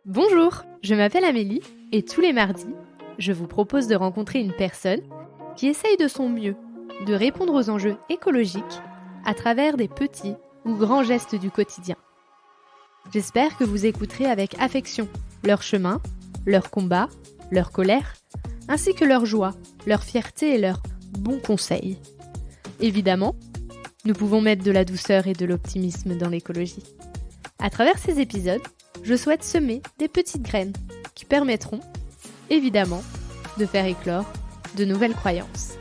Bonjour, je m'appelle Amélie et tous les mardis, je vous propose de rencontrer une personne qui essaye de son mieux de répondre aux enjeux écologiques à travers des petits ou grands gestes du quotidien. J'espère que vous écouterez avec affection leur chemin, leurs combats, leur colère, ainsi que leur joie, leur fierté et leurs bons conseils. Évidemment, nous pouvons mettre de la douceur et de l'optimisme dans l'écologie. À travers ces épisodes, je souhaite semer des petites graines qui permettront, évidemment, de faire éclore de nouvelles croyances.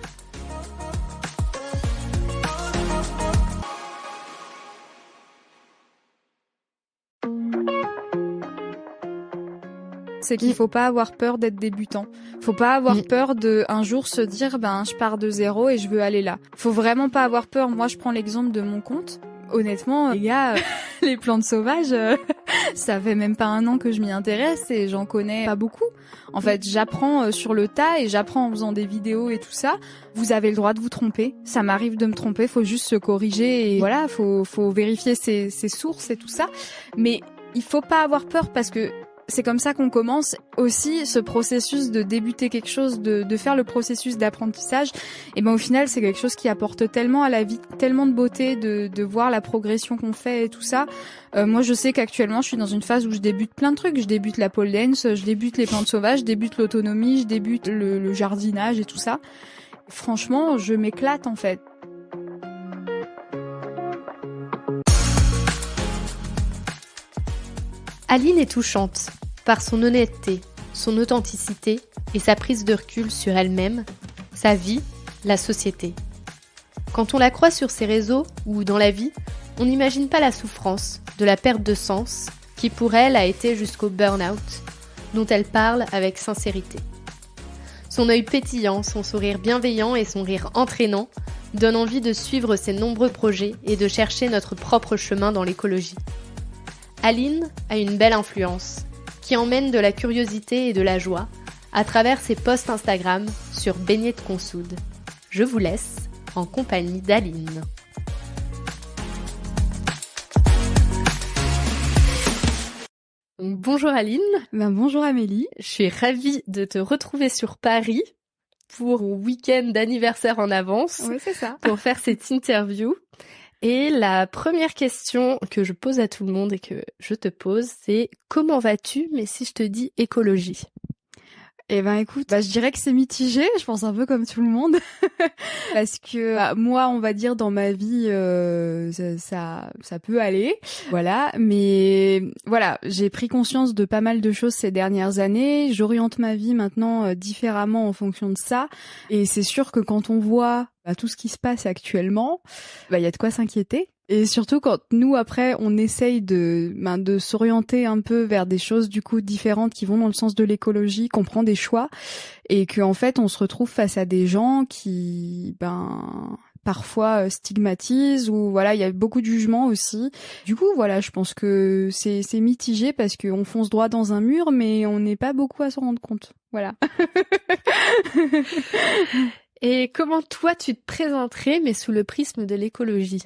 C'est qu'il faut pas avoir peur d'être débutant. Faut pas avoir peur de un jour se dire je pars de zéro et je veux aller là. Faut vraiment pas avoir peur. Moi je prends l'exemple de mon compte. Honnêtement, les gars, les plantes sauvages, ça fait même pas 1 an que je m'y intéresse et j'en connais pas beaucoup. En fait, j'apprends sur le tas et j'apprends en faisant des vidéos et tout ça. Vous avez le droit de vous tromper. Ça m'arrive de me tromper, faut juste se corriger et voilà, faut vérifier ses sources et tout ça. Mais il faut pas avoir peur parce que c'est comme ça qu'on commence aussi ce processus de débuter quelque chose, de faire le processus d'apprentissage. Et au final, c'est quelque chose qui apporte tellement à la vie, tellement de beauté, de voir la progression qu'on fait et tout ça. Moi, je sais qu'actuellement, je suis dans une phase où je débute plein de trucs. Je débute la pole dance, je débute les plantes sauvages, je débute l'autonomie, je débute le jardinage et tout ça. Franchement, je m'éclate en fait. Aline est touchante par son honnêteté, son authenticité et sa prise de recul sur elle-même, sa vie, la société. Quand on la croise sur ses réseaux ou dans la vie, on n'imagine pas la souffrance de la perte de sens qui pour elle a été jusqu'au burn-out, dont elle parle avec sincérité. Son œil pétillant, son sourire bienveillant et son rire entraînant donnent envie de suivre ses nombreux projets et de chercher notre propre chemin dans l'écologie. Aline a une belle influence qui emmène de la curiosité et de la joie à travers ses posts Instagram sur Beignets de Consoude. Je vous laisse en compagnie d'Aline. Bonjour Aline. Bonjour Amélie. Je suis ravie de te retrouver sur Paris pour un week-end d'anniversaire en avance. Oui, c'est ça. Pour faire cette interview. Et la première question que je pose à tout le monde et que je te pose, c'est comment vas-tu, mais si je te dis écologie? Écoute, je dirais que c'est mitigé, je pense un peu comme tout le monde. Parce que moi, on va dire dans ma vie, ça peut aller. Voilà, mais voilà, j'ai pris conscience de pas mal de choses ces dernières années. J'oriente ma vie maintenant différemment en fonction de ça. Et c'est sûr que quand on voit tout ce qui se passe actuellement, y a de quoi s'inquiéter. Et surtout quand nous après on essaye de s'orienter un peu vers des choses du coup différentes qui vont dans le sens de l'écologie, qu'on prend des choix et que en fait on se retrouve face à des gens qui parfois stigmatisent ou voilà, il y a beaucoup de jugement aussi. Du coup voilà, je pense que c'est mitigé parce qu'on fonce droit dans un mur mais on n'est pas beaucoup à s'en rendre compte. Voilà. Et comment toi tu te présenterais mais sous le prisme de l'écologie?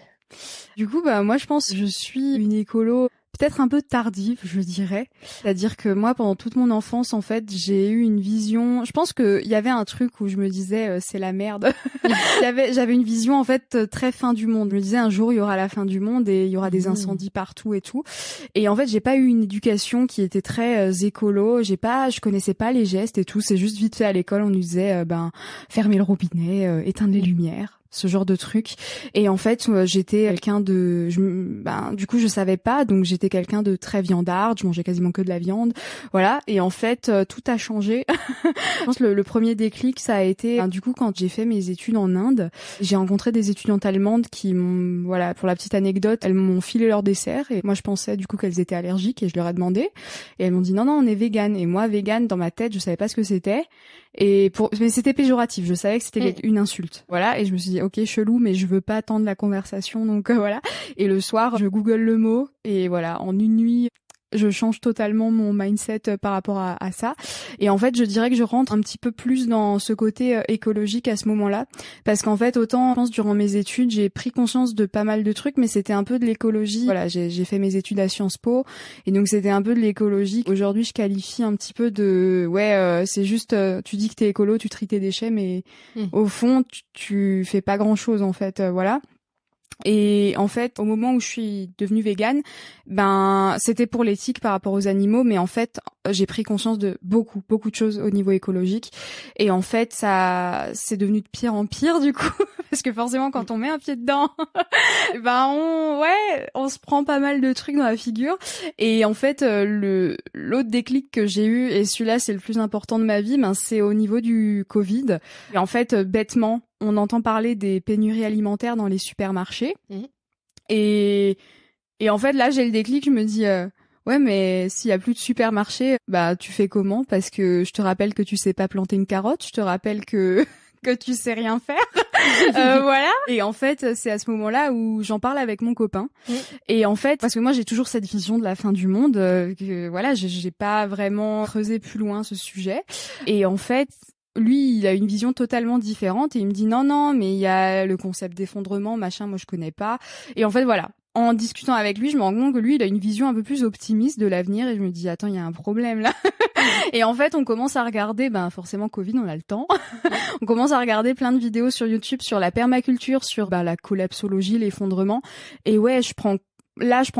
Du coup, moi, je pense que je suis une écolo peut-être un peu tardive, je dirais. C'est-à-dire que moi, pendant toute mon enfance, en fait, j'ai eu une vision. Je pense qu'il y avait un truc où je me disais, c'est la merde. J'avais une vision, en fait, très fin du monde. Je me disais, un jour, il y aura la fin du monde et il y aura des incendies partout et tout. Et en fait, j'ai pas eu une éducation qui était très écolo. Je connaissais pas les gestes et tout. C'est juste vite fait à l'école, on nous disait, fermez le robinet, éteindre les lumières. Ce genre de truc. Et en fait, j'étais quelqu'un de... du coup, je savais pas, donc j'étais quelqu'un de très viandarde, je mangeais quasiment que de la viande, voilà. Et en fait, tout a changé. Je pense que le premier déclic, ça a été, du coup, quand j'ai fait mes études en Inde, j'ai rencontré des étudiantes allemandes qui m'ont, voilà, pour la petite anecdote, elles m'ont filé leur dessert, et moi, je pensais, du coup, qu'elles étaient allergiques, et je leur ai demandé, et elles m'ont dit, non, on est vegan. Et moi, vegan, dans ma tête, je savais pas ce que c'était. Mais c'était péjoratif, je savais que c'était une insulte. Voilà, et je me suis dit OK, chelou, mais je veux pas attendre la conversation, donc voilà. Et le soir, je google le mot et voilà, en une nuit, je change totalement mon mindset par rapport à ça. Et en fait, je dirais que je rentre un petit peu plus dans ce côté écologique à ce moment-là. Parce qu'en fait, autant, je pense, durant mes études, j'ai pris conscience de pas mal de trucs, mais c'était un peu de l'écologie. Voilà, j'ai fait mes études à Sciences Po. Et donc, c'était un peu de l'écologie. Aujourd'hui, je qualifie un petit peu de, c'est juste, tu dis que t'es écolo, tu tries tes déchets, mais au fond, tu fais pas grand-chose, en fait. Voilà. Et en fait, au moment où je suis devenue végane, c'était pour l'éthique par rapport aux animaux, mais en fait, j'ai pris conscience de beaucoup de choses au niveau écologique. Et en fait, ça, c'est devenu de pire en pire du coup, parce que forcément, quand on met un pied dedans, on se prend pas mal de trucs dans la figure. Et en fait, l'autre déclic que j'ai eu, et celui-là, c'est le plus important de ma vie, c'est au niveau du Covid. Et en fait, bêtement, on entend parler des pénuries alimentaires dans les supermarchés. Et en fait, là, j'ai le déclic, je me dis, ouais, mais s'il y a plus de supermarchés, tu fais comment? Parce que je te rappelle que tu sais pas planter une carotte, je te rappelle que tu sais rien faire. Voilà. Et en fait, c'est à ce moment-là où j'en parle avec mon copain. Et en fait, parce que moi, j'ai toujours cette vision de la fin du monde, que voilà, j'ai pas vraiment creusé plus loin ce sujet. Et en fait, lui, il a une vision totalement différente et il me dit non, mais il y a le concept d'effondrement, machin, moi je connais pas. Et en fait, voilà. En discutant avec lui, je me rends compte que lui, il a une vision un peu plus optimiste de l'avenir et je me dis, attends, il y a un problème là. Et en fait, on commence à regarder, forcément Covid, on a le temps. On commence à regarder plein de vidéos sur YouTube sur la permaculture, sur la collapsologie, l'effondrement. Et ouais, je prends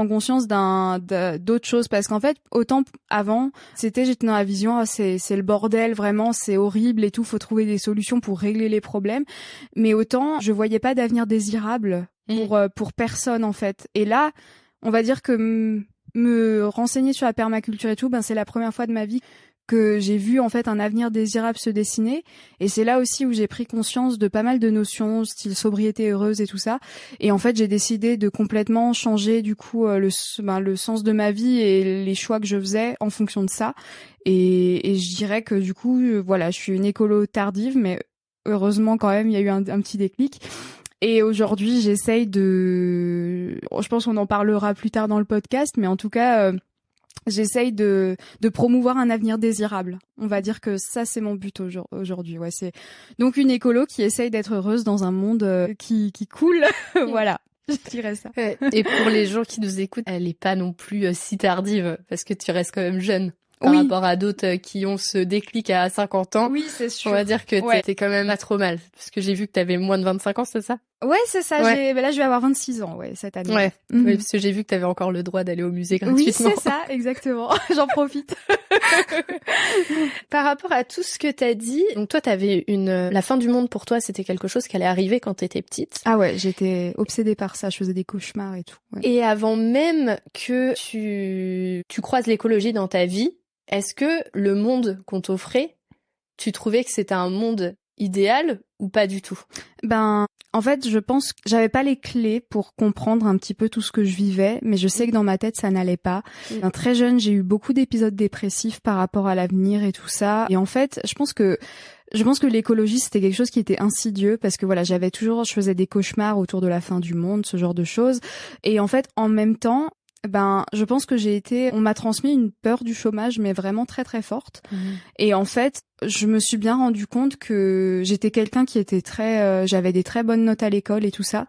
conscience d'autres choses parce qu'en fait, autant avant, j'étais dans la vision, c'est le bordel, vraiment, c'est horrible et tout, faut trouver des solutions pour régler les problèmes. Mais autant, je voyais pas d'avenir désirable pour personne, en fait. Et là, on va dire que me renseigner sur la permaculture et tout, c'est la première fois de ma vie que j'ai vu en fait un avenir désirable se dessiner, et c'est là aussi où j'ai pris conscience de pas mal de notions style sobriété heureuse et tout ça, et en fait j'ai décidé de complètement changer du coup le sens de ma vie et les choix que je faisais en fonction de ça, et je dirais que du coup voilà, je suis une écolo tardive, mais heureusement quand même il y a eu un petit déclic. Et aujourd'hui j'essaye je pense qu'on en parlera plus tard dans le podcast, mais en tout cas j'essaye de promouvoir un avenir désirable. On va dire que ça, c'est mon but aujourd'hui. Ouais, c'est donc une écolo qui essaye d'être heureuse dans un monde qui coule. Voilà, je dirais ça. Et pour les gens qui nous écoutent, elle est pas non plus si tardive, parce que tu restes quand même jeune. Par rapport à d'autres qui ont ce déclic à 50 ans. Oui, c'est sûr. On va dire que t'es quand même pas trop mal. Parce que j'ai vu que t'avais moins de 25 ans, c'est ça? Ouais, c'est ça. Ouais. Là, je vais avoir 26 ans, cette année. Ouais. Oui, parce que j'ai vu que t'avais encore le droit d'aller au musée gratuitement. Oui, c'est ça, exactement. J'en profite. Par rapport à tout ce que t'as dit, donc toi, t'avais la fin du monde pour toi, c'était quelque chose qui allait arriver quand t'étais petite. Ah ouais, j'étais obsédée par ça. Je faisais des cauchemars et tout. Ouais. Et avant même que tu croises l'écologie dans ta vie, est-ce que le monde qu'on t'offrait, tu trouvais que c'était un monde idéal ou pas du tout? En fait, je pense que j'avais pas les clés pour comprendre un petit peu tout ce que je vivais, mais je sais que dans ma tête, ça n'allait pas. Très jeune, j'ai eu beaucoup d'épisodes dépressifs par rapport à l'avenir et tout ça. Et en fait, je pense que l'écologie, c'était quelque chose qui était insidieux parce que voilà, je faisais des cauchemars autour de la fin du monde, ce genre de choses. Et en fait, en même temps, je pense que on m'a transmis une peur du chômage, mais vraiment très très forte. Et en fait, je me suis bien rendu compte que j'étais quelqu'un qui était j'avais des très bonnes notes à l'école et tout ça.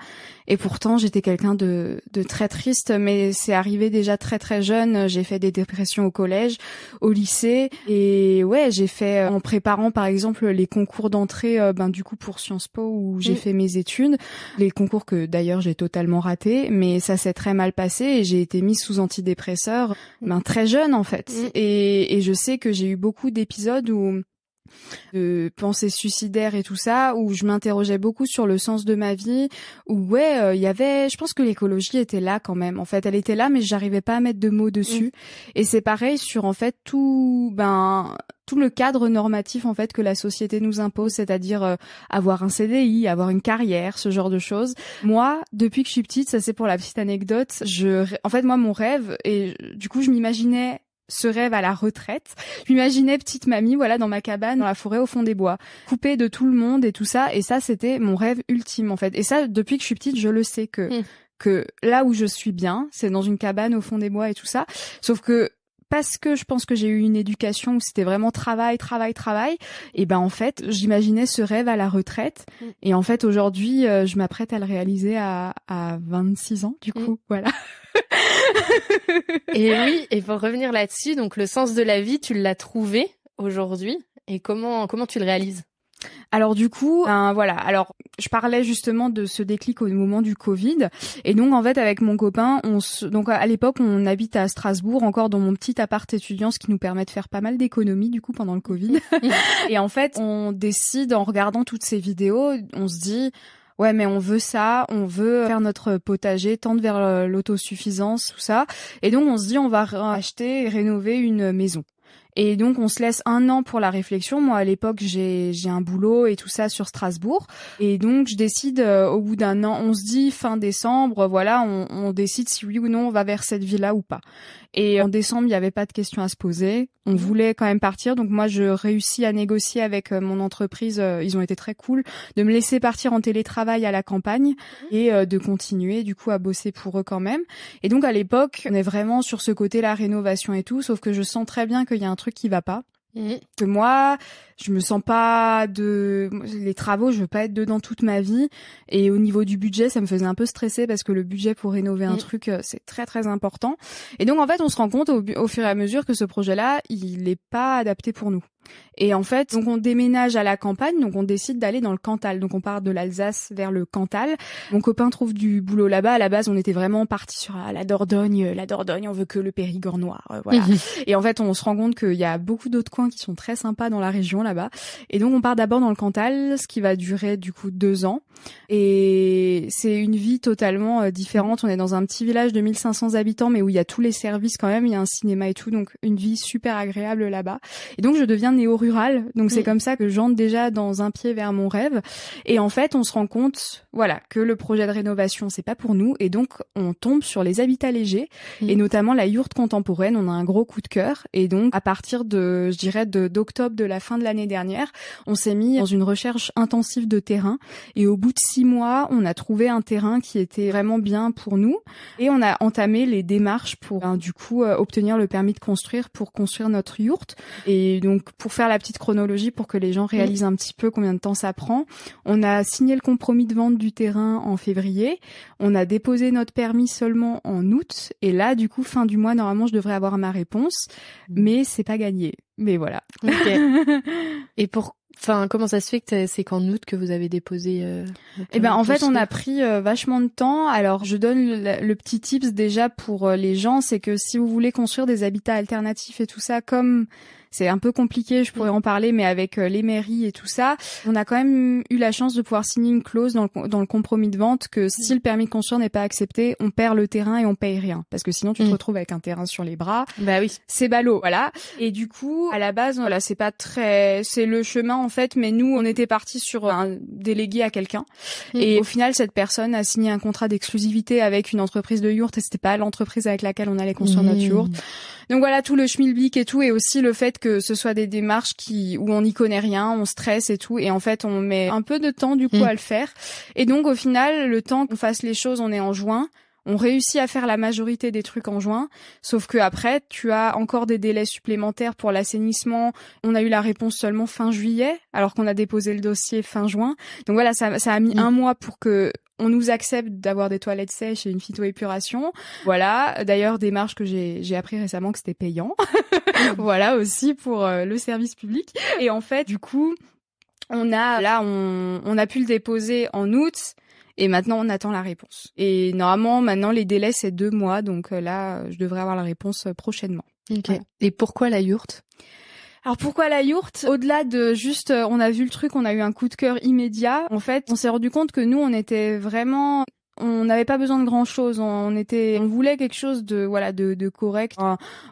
Et pourtant, j'étais quelqu'un de très triste, mais c'est arrivé déjà très très jeune. J'ai fait des dépressions au collège, au lycée. Et ouais, j'ai fait, en préparant par exemple les concours d'entrée, du coup pour Sciences Po où j'ai fait mes études. Les concours que d'ailleurs j'ai totalement raté, mais ça s'est très mal passé et j'ai été mise sous antidépresseurs, très jeune en fait. Et je sais que j'ai eu beaucoup d'épisodes de pensées suicidaires et tout ça, où je m'interrogeais beaucoup sur le sens de ma vie, où je pense que l'écologie était là quand même. En fait, elle était là, mais j'arrivais pas à mettre de mots dessus. Et c'est pareil sur en fait tout le cadre normatif en fait que la société nous impose, c'est-à-dire avoir un CDI, avoir une carrière, ce genre de choses. Moi, depuis que je suis petite, ça c'est pour la petite anecdote, en fait moi mon rêve, et du coup je m'imaginais ce rêve à la retraite. Je m'imaginais petite mamie, voilà, dans ma cabane, dans la forêt au fond des bois, coupée de tout le monde et tout ça. Et ça, c'était mon rêve ultime, en fait. Et ça, depuis que je suis petite, je le sais que là où je suis bien, c'est dans une cabane au fond des bois et tout ça. Sauf que parce que je pense que j'ai eu une éducation où c'était vraiment travail, et ben en fait, j'imaginais ce rêve à la retraite. Et en fait, aujourd'hui, je m'apprête à le réaliser à 26 ans, du coup, voilà. Et oui, et pour revenir là-dessus, donc le sens de la vie, tu l'as trouvé aujourd'hui. Et comment tu le réalises? Alors du coup, voilà. Alors je parlais justement de ce déclic au moment du Covid, et donc en fait avec mon copain, donc à l'époque on habite à Strasbourg, encore dans mon petit appart étudiant, ce qui nous permet de faire pas mal d'économies du coup pendant le Covid. Et en fait on décide en regardant toutes ces vidéos, on se dit ouais, mais on veut ça, on veut faire notre potager, tendre vers l'autosuffisance, tout ça. Et donc on se dit on va acheter et rénover une maison. Et donc, on se laisse 1 an pour la réflexion. Moi, à l'époque, j'ai un boulot et tout ça sur Strasbourg. Et donc, je décide, au bout d'1 an, on se dit fin décembre, voilà, on décide si oui ou non on va vers cette ville-là ou pas. Et en décembre, il n'y avait pas de questions à se poser. On voulait quand même partir. Donc moi, je réussis à négocier avec mon entreprise. Ils ont été très cool de me laisser partir en télétravail à la campagne et de continuer du coup à bosser pour eux quand même. Et donc à l'époque, on est vraiment sur ce côté-là, rénovation et tout. Sauf que je sens très bien qu'il y a un truc qui va pas. Que moi, je me sens pas les travaux, je veux pas être dedans toute ma vie. Et au niveau du budget, ça me faisait un peu stresser parce que le budget pour rénover un truc, c'est très très important. Et donc en fait, on se rend compte au fur et à mesure que ce projet-là, il est pas adapté pour nous. Et en fait, donc on déménage à la campagne, donc on décide d'aller dans le Cantal. Donc on part de l'Alsace vers le Cantal. Mon copain trouve du boulot là-bas. À la base, on était vraiment parti sur la Dordogne. La Dordogne, on veut que le Périgord noir, voilà. Et en fait, on se rend compte qu'il y a beaucoup d'autres coins qui sont très sympas dans la région là-bas. Et donc on part d'abord dans le Cantal, ce qui va durer du coup 2 ans. Et c'est une vie totalement différente. On est dans un petit village de 1500 habitants, mais où il y a tous les services quand même. Il y a un cinéma et tout, donc une vie super agréable là-bas. Et donc je deviens néo-rural, donc c'est comme ça que j'entre déjà dans un pied vers mon rêve. Et en fait, on se rend compte, voilà, que le projet de rénovation, c'est pas pour nous. Et donc, on tombe sur les habitats légers, et notamment la yourte contemporaine. On a un gros coup de cœur. Et donc, à partir d'octobre de la fin de l'année dernière, on s'est mis dans une recherche intensive de terrain. Et au bout de 6 mois, on a trouvé un terrain qui était vraiment bien pour nous. Et on a entamé les démarches pour, du coup, obtenir le permis de construire pour construire notre yourte. Et donc, pour faire la petite chronologie, pour que les gens réalisent un petit peu combien de temps ça prend, on a signé le compromis de vente du terrain en février. On a déposé notre permis seulement en août. Et là, du coup, fin du mois, normalement, je devrais avoir ma réponse. Mais c'est pas gagné. Mais voilà. Okay. Et comment ça se fait que c'est qu'en août que vous avez déposé Eh ben en fait, on a pris vachement de temps. Alors, je donne le petit tips déjà pour les gens, c'est que si vous voulez construire des habitats alternatifs et tout ça, comme c'est un peu compliqué, je pourrais en parler, mais avec les mairies et tout ça, on a quand même eu la chance de pouvoir signer une clause dans le compromis de vente que si le permis de construire n'est pas accepté, on perd le terrain et on paye rien. Parce que sinon, tu te retrouves avec un terrain sur les bras. Bah oui. C'est ballot, voilà. Et du coup, à la base, voilà, c'est le chemin, en fait, mais nous, on était partis sur un délégué à quelqu'un. Et au final, cette personne a signé un contrat d'exclusivité avec une entreprise de yourte et c'était pas l'entreprise avec laquelle on allait construire notre yourte. Donc voilà, tout le schmilblick et tout, et aussi le fait que ce soit des démarches où on n'y connaît rien, on stresse et tout, et en fait on met un peu de temps du coup à le faire. Et donc au final, le temps qu'on fasse les choses, on est en juin. On réussit à faire la majorité des trucs en juin, sauf que après, tu as encore des délais supplémentaires pour l'assainissement. On a eu la réponse seulement fin juillet, alors qu'on a déposé le dossier fin juin. Donc voilà, ça a mis 1 mois pour que on nous accepte d'avoir des toilettes sèches et une phytoépuration. Voilà. D'ailleurs, démarche que j'ai appris récemment que c'était payant. Voilà aussi pour le service public. Et en fait, du coup, on a pu le déposer en août. Et maintenant, on attend la réponse. Et normalement, maintenant, les délais, c'est 2 mois. Donc là, je devrais avoir la réponse prochainement. Ok. Voilà. Et pourquoi la yourte ? Alors pourquoi la yourte ? Au-delà de juste, on a vu le truc, on a eu un coup de cœur immédiat. En fait, on s'est rendu compte que nous, on n'avait pas besoin de grand chose. On voulait quelque chose de correct.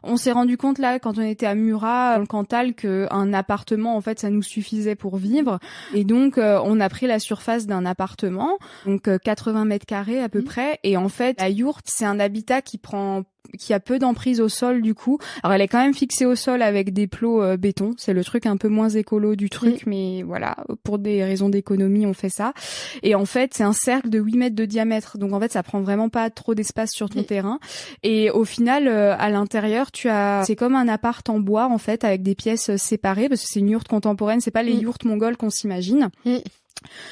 On s'est rendu compte là, quand on était à Murat, dans le Cantal, que un appartement, en fait, ça nous suffisait pour vivre. Et donc, on a pris la surface d'un appartement, donc 80 mètres carrés à peu près. Et en fait, la yourte, c'est un habitat qui prend qui a peu d'emprise au sol du coup. Alors elle est quand même fixée au sol avec des plots béton, c'est le truc un peu moins écolo du truc, mais voilà, pour des raisons d'économie on fait ça. Et en fait c'est un cercle de 8 mètres de diamètre, donc en fait ça prend vraiment pas trop d'espace sur ton terrain. Et au final à l'intérieur c'est comme un appart en bois en fait avec des pièces séparées, parce que c'est une yourte contemporaine, c'est pas les yourtes mongoles qu'on s'imagine.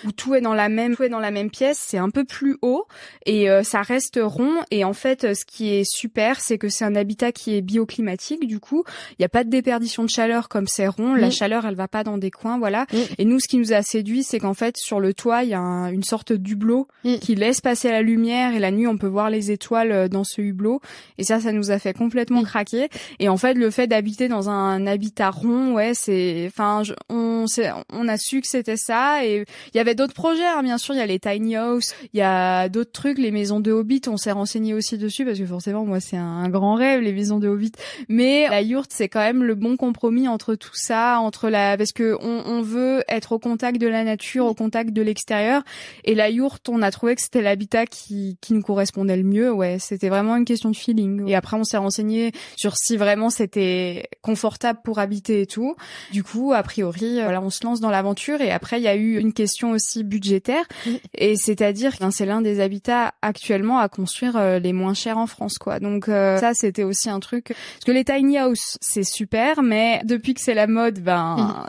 Où tout est dans la même pièce, c'est un peu plus haut et ça reste rond. Et en fait, ce qui est super, c'est que c'est un habitat qui est bioclimatique. Du coup, il y a pas de déperdition de chaleur comme c'est rond. La chaleur, elle va pas dans des coins, voilà. Et nous, ce qui nous a séduit, c'est qu'en fait, sur le toit, il y a une sorte d'hublot qui laisse passer la lumière et la nuit, on peut voir les étoiles dans ce hublot. Et ça nous a fait complètement craquer. Et en fait, le fait d'habiter dans un habitat rond, ouais, on a su que c'était ça. Et il y avait d'autres projets, hein, bien sûr, il y a les tiny house, il y a d'autres trucs, les maisons de Hobbit, on s'est renseigné aussi dessus parce que forcément moi c'est un grand rêve les maisons de Hobbit, mais la yourte c'est quand même le bon compromis entre tout ça, parce que on veut être au contact de la nature, au contact de l'extérieur, et la yourte on a trouvé que c'était l'habitat qui nous correspondait le mieux. Ouais, c'était vraiment une question de feeling. Et après on s'est renseigné sur si vraiment c'était confortable pour habiter et tout. Du coup, a priori, voilà, on se lance dans l'aventure. Et après il y a eu une question aussi budgétaire, et c'est-à-dire que c'est l'un des habitats actuellement à construire les moins chers en France, quoi. Donc ça c'était aussi un truc, parce que les tiny house c'est super, mais depuis que c'est la mode,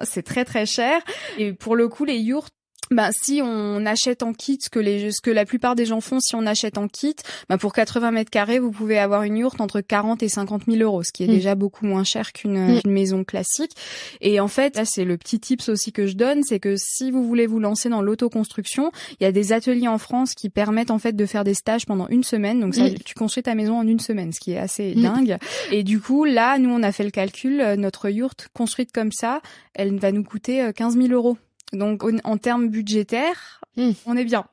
c'est très très cher. Et pour le coup les yurts, si on achète en kit, ce que la plupart des gens font, si on achète en kit, pour 80 mètres carrés, vous pouvez avoir une yourte entre 40 et 50 000 euros, ce qui est déjà beaucoup moins cher qu'une maison classique. Et en fait, là, c'est le petit tips aussi que je donne, c'est que si vous voulez vous lancer dans l'autoconstruction, il y a des ateliers en France qui permettent en fait de faire des stages pendant une semaine. Donc ça, tu construis ta maison en une semaine, ce qui est assez dingue. Et du coup, là, nous, on a fait le calcul, notre yourte construite comme ça, elle va nous coûter 15 000 euros. Donc en termes budgétaires, on est bien.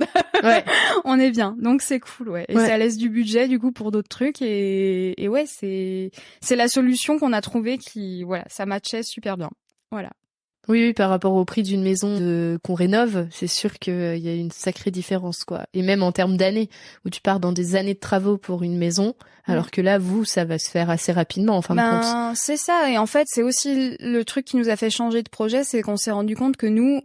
Ouais. On est bien. Donc c'est cool, ouais. Et ça laisse du budget du coup pour d'autres trucs, et ouais, c'est la solution qu'on a trouvée qui, voilà, ça matchait super bien. Voilà. Oui, par rapport au prix d'une maison qu'on rénove, c'est sûr qu'il y a une sacrée différence, quoi. Et même en termes d'années, où tu pars dans des années de travaux pour une maison, alors que là, ça va se faire assez rapidement, en fin de compte. C'est ça. Et en fait, c'est aussi le truc qui nous a fait changer de projet, c'est qu'on s'est rendu compte que nous,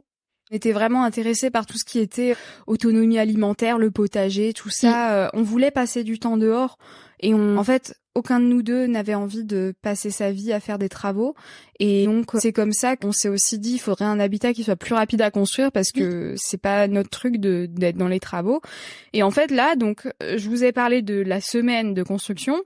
on était vraiment intéressés par tout ce qui était autonomie alimentaire, le potager, tout ça. On voulait passer du temps dehors, et en fait, aucun de nous deux n'avait envie de passer sa vie à faire des travaux. Et donc, c'est comme ça qu'on s'est aussi dit, il faudrait un habitat qui soit plus rapide à construire, parce que c'est pas notre truc d'être dans les travaux. Et en fait, là, donc, je vous ai parlé de la semaine de construction.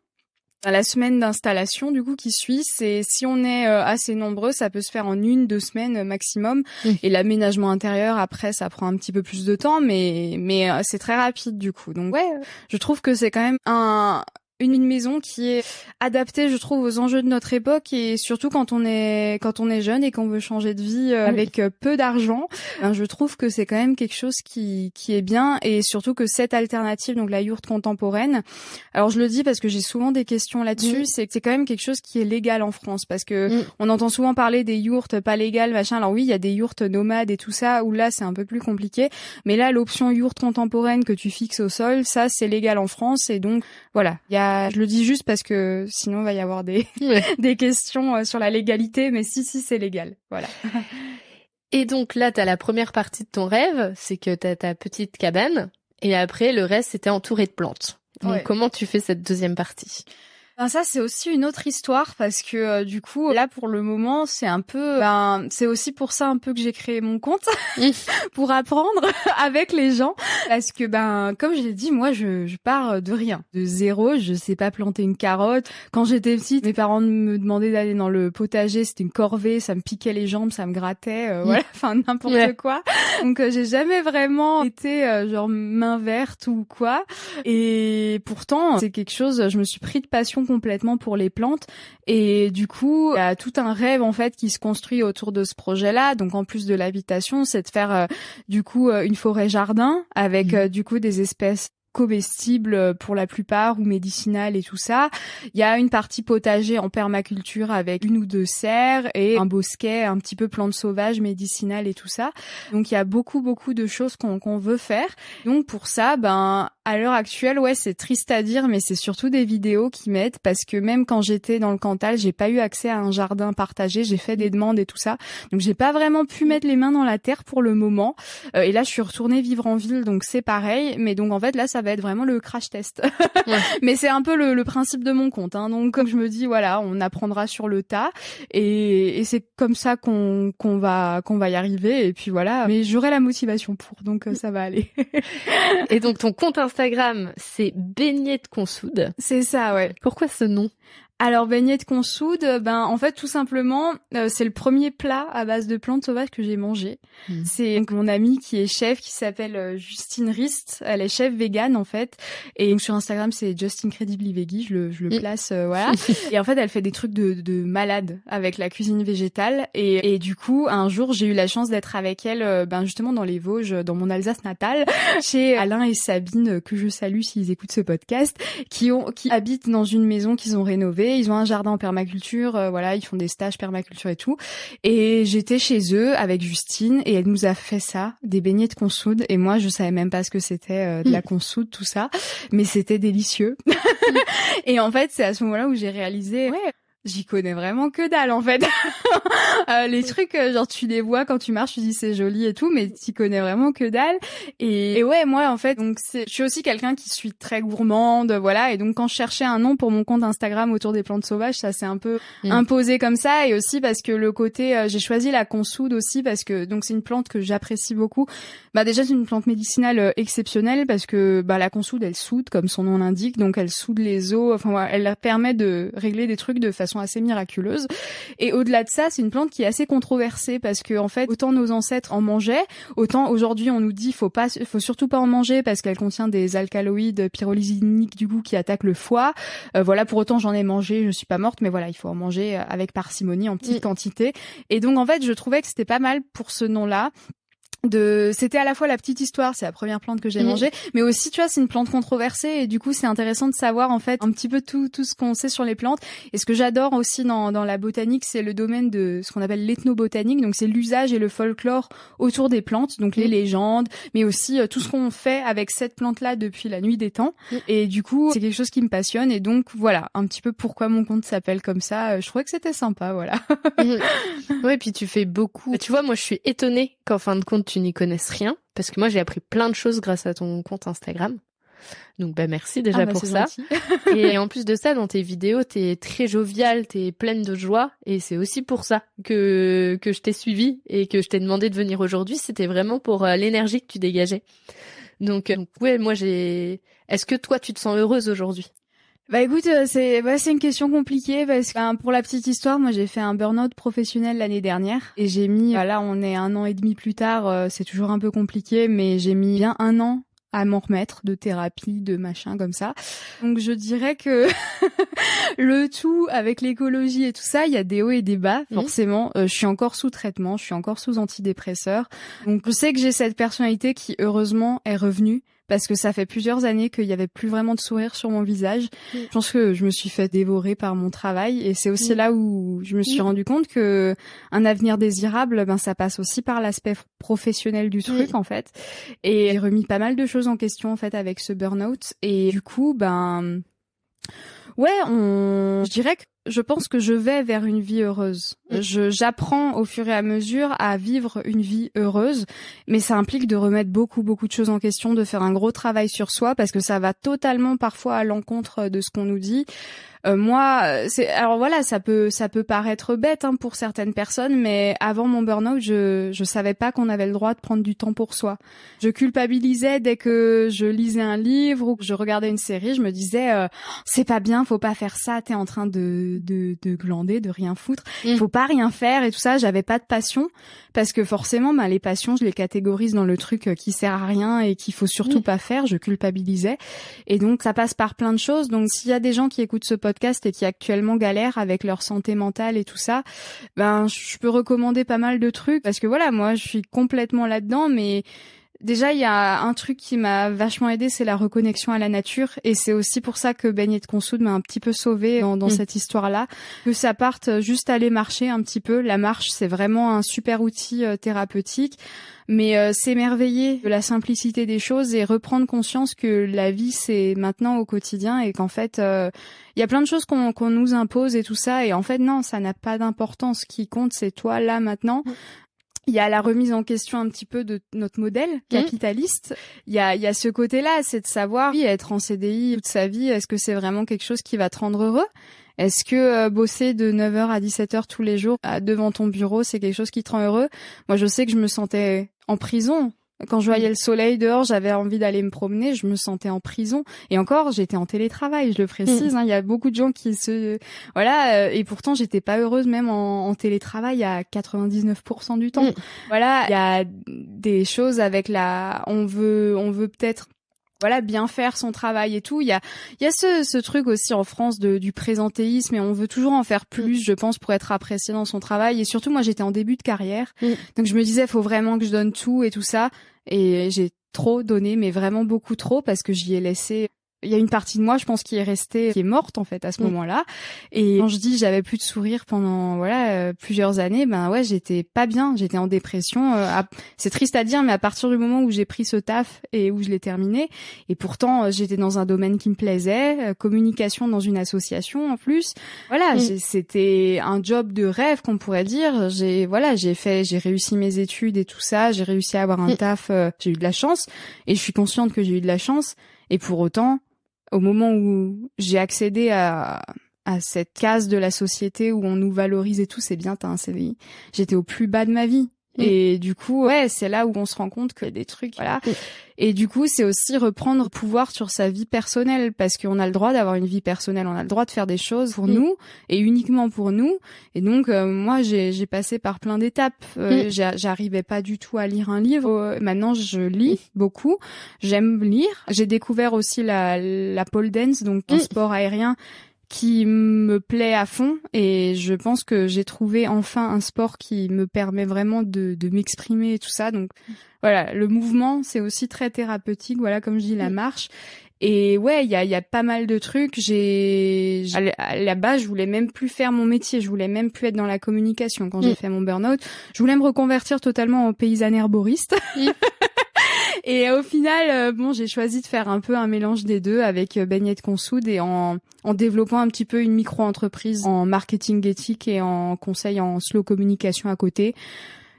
La semaine d'installation, du coup, qui suit, c'est, si on est assez nombreux, ça peut se faire en 1-2 semaines maximum. Et l'aménagement intérieur, après, ça prend un petit peu plus de temps, mais c'est très rapide, du coup. Donc ouais, je trouve que c'est quand même une maison qui est adaptée, je trouve, aux enjeux de notre époque, et surtout quand on est jeune et qu'on veut changer de vie avec peu d'argent, je trouve que c'est quand même quelque chose qui est bien. Et surtout que cette alternative, donc la yourte contemporaine, alors je le dis parce que j'ai souvent des questions là-dessus, c'est que c'est quand même quelque chose qui est légal en France, parce que on entend souvent parler des yourtes pas légales, machin. Alors oui, il y a des yourtes nomades et tout ça, où là c'est un peu plus compliqué, mais là l'option yourte contemporaine que tu fixes au sol, ça c'est légal en France. Et donc voilà, je le dis juste parce que sinon il va y avoir des questions sur la légalité, mais si c'est légal, voilà. Et donc là, t'as la première partie de ton rêve, c'est que t'as ta petite cabane, et après le reste c'était entouré de plantes. Donc comment tu fais cette deuxième partie ? Ça c'est aussi une autre histoire, parce que du coup là pour le moment c'est un peu c'est aussi pour ça un peu que j'ai créé mon compte pour apprendre avec les gens, parce que comme je l'ai dit, moi je pars de rien, de zéro, je sais pas planter une carotte. Quand j'étais petite, mes parents me demandaient d'aller dans le potager, c'était une corvée, ça me piquait les jambes, ça me grattait, voilà, enfin n'importe quoi. Donc j'ai jamais vraiment été genre main verte ou quoi, et pourtant c'est quelque chose, je me suis pris de passion complètement pour les plantes. Et du coup, il y a tout un rêve en fait qui se construit autour de ce projet-là. Donc en plus de l'habitation, c'est de faire du coup une forêt jardin avec du coup des espèces comestibles pour la plupart, ou médicinales et tout ça. Il y a une partie potager en permaculture avec 1 ou 2 serres, et un bosquet un petit peu plantes sauvages, médicinales et tout ça. Donc il y a beaucoup de choses qu'on veut faire. Donc pour ça, À l'heure actuelle, ouais, c'est triste à dire, mais c'est surtout des vidéos qui m'aident parce que même quand j'étais dans le Cantal, j'ai pas eu accès à un jardin partagé. J'ai fait des demandes et tout ça, donc j'ai pas vraiment pu mettre les mains dans la terre pour le moment. Et là, je suis retournée vivre en ville, donc c'est pareil. Mais donc en fait, là, ça va être vraiment le crash test. Ouais. Mais c'est un peu le principe de mon compte. Hein. Donc comme je me dis, voilà, on apprendra sur le tas, et c'est comme ça qu'on va y arriver. Et puis voilà. Mais j'aurai la motivation pour, donc ça va aller. Et donc ton compte Instagram, c'est Beignets de Consoude. C'est ça, ouais. Pourquoi ce nom ? Alors, beignets de consoude, en fait, tout simplement, c'est le premier plat à base de plantes sauvages que j'ai mangé. C'est donc mon amie qui est chef, qui s'appelle Justine Rist. Elle est chef végane, en fait. Et donc, sur Instagram, c'est Just Incredibly Veggie. Je le place, voilà. Et en fait, elle fait des trucs de malade avec la cuisine végétale. Et du coup, un jour, j'ai eu la chance d'être avec elle, justement, dans les Vosges, dans mon Alsace natale, chez Alain et Sabine, que je salue s'ils écoutent ce podcast, qui habitent dans une maison qu'ils ont rénovée. Ils ont un jardin en permaculture, voilà, ils font des stages permaculture et tout. Et j'étais chez eux avec Justine et elle nous a fait ça, des beignets de consoude. Et moi, je savais même pas ce que c'était de la consoude, tout ça, mais c'était délicieux. Et en fait, c'est à ce moment-là où j'ai réalisé, ouais, j'y connais vraiment que dalle en fait. Les trucs genre tu les vois quand tu marches, tu dis c'est joli et tout, mais t'y connais vraiment que dalle. Et ouais, moi en fait, donc je suis aussi quelqu'un qui suis très gourmande, voilà, et donc quand je cherchais un nom pour mon compte Instagram autour des plantes sauvages, ça s'est un peu imposé comme ça. Et aussi parce que le côté j'ai choisi la consoude aussi parce que donc c'est une plante que j'apprécie beaucoup. Déjà c'est une plante médicinale exceptionnelle parce que la consoude elle soude comme son nom l'indique, donc elle soude les os, enfin voilà, elle permet de régler des trucs de façon assez miraculeuse. Et au-delà de ça, c'est une plante qui est assez controversée parce que en fait, autant nos ancêtres en mangeaient, autant aujourd'hui on nous dit faut surtout pas en manger parce qu'elle contient des alcaloïdes pyrrolysiniques du coup qui attaquent le foie. Voilà, pour autant j'en ai mangé, je suis pas morte, mais voilà, il faut en manger avec parcimonie en petite quantité. Et donc en fait, je trouvais que c'était pas mal pour ce nom-là. C'était à la fois la petite histoire, c'est la première plante que j'ai mangée, mais aussi tu vois c'est une plante controversée et du coup c'est intéressant de savoir en fait un petit peu tout ce qu'on sait sur les plantes. Et ce que j'adore aussi dans la botanique, c'est le domaine de ce qu'on appelle l'ethnobotanique, donc c'est l'usage et le folklore autour des plantes, donc les légendes, mais aussi tout ce qu'on fait avec cette plante là depuis la nuit des temps. Et du coup c'est quelque chose qui me passionne et donc voilà un petit peu pourquoi mon compte s'appelle comme ça. Je trouvais que c'était sympa, voilà. Ouais, puis tu fais beaucoup. Tu vois, moi je suis étonnée qu'en fin de compte tu n'y connaisses rien, parce que moi j'ai appris plein de choses grâce à ton compte Instagram. Donc merci déjà pour ça. Et en plus de ça, dans tes vidéos, t'es très joviale, t'es pleine de joie, et c'est aussi pour ça que je t'ai suivie et que je t'ai demandé de venir aujourd'hui. C'était vraiment pour l'énergie que tu dégageais. Donc ouais, moi Est-ce que toi tu te sens heureuse aujourd'hui ? Écoute, c'est une question compliquée parce que pour la petite histoire, moi j'ai fait un burn-out professionnel l'année dernière et j'ai mis là on est 1 an et demi plus tard, c'est toujours un peu compliqué, mais j'ai mis bien 1 an à m'en remettre de thérapie, de machin comme ça. Donc je dirais que le tout avec l'écologie et tout ça, il y a des hauts et des bas forcément. Je suis encore sous traitement, je suis encore sous antidépresseurs. Donc je sais que j'ai cette personnalité qui heureusement est revenue. Parce que ça fait plusieurs années qu'il y avait plus vraiment de sourire sur mon visage. Je pense que je me suis fait dévorer par mon travail et c'est aussi là où je me suis rendu compte que un avenir désirable, ça passe aussi par l'aspect professionnel du truc en fait. Et j'ai remis pas mal de choses en question en fait avec ce burn-out et du coup je dirais que je pense que je vais vers une vie heureuse. J'apprends au fur et à mesure à vivre une vie heureuse, mais ça implique de remettre beaucoup de choses en question, de faire un gros travail sur soi parce que ça va totalement parfois à l'encontre de ce qu'on nous dit. Alors voilà, ça peut paraître bête pour certaines personnes, mais avant mon burn-out, je savais pas qu'on avait le droit de prendre du temps pour soi. Je culpabilisais dès que je lisais un livre ou que je regardais une série, je me disais c'est pas bien, faut pas faire ça, t'es en train de glander, de rien foutre, faut pas rien faire et tout ça. J'avais pas de passion parce que forcément les passions, je les catégorise dans le truc qui sert à rien et qu'il faut surtout pas faire. Je culpabilisais et donc ça passe par plein de choses. Donc s'il y a des gens qui écoutent ce podcast et qui actuellement galèrent avec leur santé mentale et tout ça, je peux recommander pas mal de trucs parce que voilà, moi je suis complètement là-dedans, mais Déjà, il y a un truc qui m'a vachement aidé, c'est la reconnexion à la nature. Et c'est aussi pour ça que Ben Yet Consoude m'a un petit peu sauvée dans cette histoire-là. Que ça parte juste aller marcher un petit peu. La marche, c'est vraiment un super outil thérapeutique. Mais s'émerveiller de la simplicité des choses et reprendre conscience que la vie, c'est maintenant au quotidien et qu'en fait, il y a plein de choses qu'on nous impose et tout ça. Et en fait, non, ça n'a pas d'importance. Ce qui compte, c'est toi, là, maintenant. Il y a la remise en question un petit peu de notre modèle capitaliste. Il y a ce côté-là, c'est de savoir, oui, être en CDI toute sa vie, est-ce que c'est vraiment quelque chose qui va te rendre heureux? Est-ce que bosser de 9h à 17h tous les jours devant ton bureau, c'est quelque chose qui te rend heureux? Moi, je sais que je me sentais en prison. Quand je voyais le soleil dehors, j'avais envie d'aller me promener, je me sentais en prison. Et encore, j'étais en télétravail, je le précise. Il y a beaucoup de gens qui et pourtant, j'étais pas heureuse même en télétravail à 99% du temps. Voilà, il y a des choses avec on veut peut-être bien faire son travail et tout. Il y a ce truc aussi en France du présentéisme et on veut toujours en faire plus, je pense, pour être apprécié dans son travail. Et surtout, moi, j'étais en début de carrière. Donc, je me disais, faut vraiment que je donne tout et tout ça. Et j'ai trop donné, mais vraiment beaucoup trop parce que j'y ai laissé... Il y a une partie de moi, je pense, qui est morte, en fait, à ce moment-là. Et quand je dis j'avais plus de sourire pendant, plusieurs années, j'étais pas bien. J'étais en dépression. C'est triste à dire, mais à partir du moment où j'ai pris ce taf et où je l'ai terminé, et pourtant, j'étais dans un domaine qui me plaisait, communication dans une association, en plus. C'était un job de rêve, qu'on pourrait dire. J'ai réussi mes études et tout ça. J'ai réussi à avoir un taf. J'ai eu de la chance. Et je suis consciente que j'ai eu de la chance. Et pour autant, au moment où j'ai accédé à cette case de la société où on nous valorise et tout, c'est bien, t'as un CDI. J'étais au plus bas de ma vie. Et du coup, c'est là où on se rend compte qu'il y a des trucs, Et du coup, c'est aussi reprendre pouvoir sur sa vie personnelle, parce qu'on a le droit d'avoir une vie personnelle, on a le droit de faire des choses pour nous et uniquement pour nous. Et donc, moi, j'ai passé par plein d'étapes. J'arrivais pas du tout à lire un livre. Maintenant, je lis beaucoup. J'aime lire. J'ai découvert aussi la pole dance, donc un sport aérien qui me plaît à fond, et je pense que j'ai trouvé enfin un sport qui me permet vraiment de m'exprimer et tout ça. Donc voilà, le mouvement, c'est aussi très thérapeutique, comme je dis, la marche. Et il y a pas mal de trucs. À la base, je voulais même plus faire mon métier, je voulais même plus être dans la communication quand j'ai fait mon burn-out. Je voulais me reconvertir totalement en paysanne herboriste. Et au final, j'ai choisi de faire un peu un mélange des deux avec Ben Yet Consoude, et en développant un petit peu une micro-entreprise en marketing éthique et en conseil en slow communication à côté.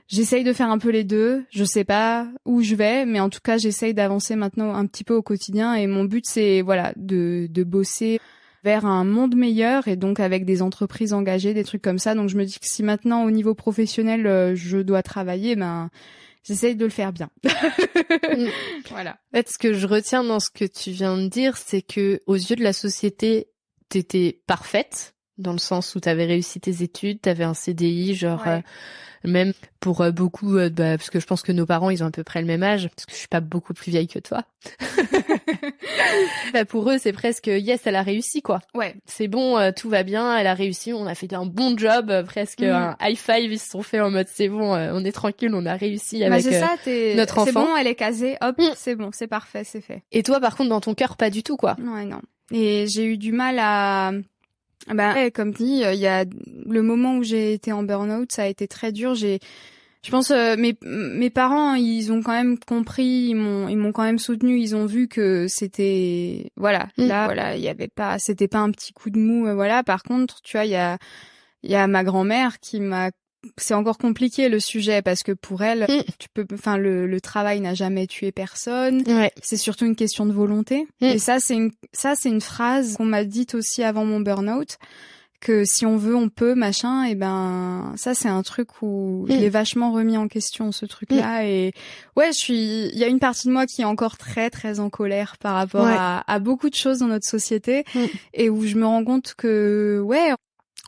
J'essaye de faire un peu les deux. Je sais pas où je vais, mais en tout cas, j'essaye d'avancer maintenant un petit peu au quotidien. Et mon but, c'est de bosser vers un monde meilleur, et donc avec des entreprises engagées, des trucs comme ça. Donc je me dis que si maintenant au niveau professionnel, je dois travailler, j'essaye de le faire bien. Voilà. En fait, ce que je retiens dans ce que tu viens de dire, c'est que aux yeux de la société, t'étais parfaite, dans le sens où t'avais réussi tes études, t'avais un CDI, même pour beaucoup, parce que je pense que nos parents, ils ont à peu près le même âge, parce que je suis pas beaucoup plus vieille que toi. Pour eux, c'est presque yes, elle a réussi, quoi. Ouais. C'est bon, tout va bien, elle a réussi, on a fait un bon job, presque un high five, ils se sont fait en mode c'est bon, on est tranquille, on a réussi avec notre enfant. C'est bon, elle est casée, hop, c'est bon, c'est parfait, c'est fait. Et toi, par contre, dans ton cœur, pas du tout, quoi. Ouais, non. Et j'ai eu du mal à... comme dit, il y a le moment où j'ai été en burn-out, ça a été très dur. Je pense mes parents, ils ont quand même compris, ils m'ont quand même soutenu, ils ont vu que c'était il y avait pas, c'était pas un petit coup de mou, Par contre, tu vois, il y a ma grand-mère c'est encore compliqué le sujet, parce que pour elle, le travail n'a jamais tué personne. Ouais. C'est surtout une question de volonté. Et ça c'est une phrase qu'on m'a dite aussi avant mon burn-out, que si on veut, on peut, machin. Et ça c'est un truc où je l'ai vachement remis en question, ce truc-là. Et il y a une partie de moi qui est encore très très en colère par rapport à beaucoup de choses dans notre société, et où je me rends compte que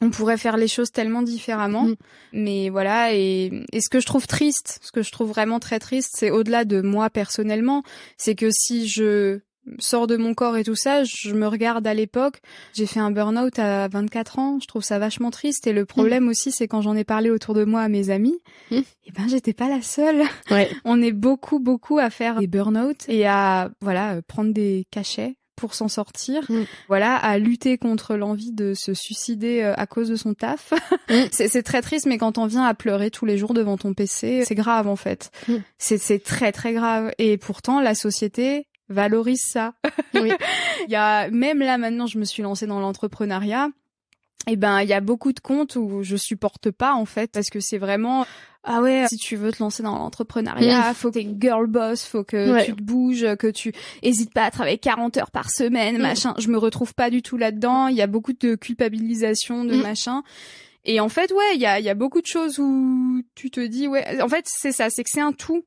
on pourrait faire les choses tellement différemment. Mais voilà, et ce que je trouve triste, ce que je trouve vraiment très triste, c'est au-delà de moi personnellement, c'est que si je sors de mon corps et tout ça, je me regarde à l'époque, j'ai fait un burn-out à 24 ans, je trouve ça vachement triste, et le problème aussi, c'est quand j'en ai parlé autour de moi à mes amis, et ben j'étais pas la seule. Ouais. On est beaucoup à faire des burn-out et à prendre des cachets pour s'en sortir, à lutter contre l'envie de se suicider à cause de son taf. C'est très triste, mais quand on vient à pleurer tous les jours devant ton PC, c'est grave en fait. C'est très très grave, et pourtant la société valorise ça. Oui. Il y a même là maintenant, je me suis lancée dans l'entrepreneuriat. Et ben il y a beaucoup de comptes où je supporte pas en fait, parce que c'est vraiment si tu veux te lancer dans l'entrepreneuriat, faut que t'es une girl boss, faut que tu te bouges, que tu hésites pas à travailler 40 heures par semaine, machin. Je me retrouve pas du tout là-dedans. Il y a beaucoup de culpabilisation, de machin. Et en fait, il y a beaucoup de choses où tu te dis, en fait, c'est ça, c'est que c'est un tout.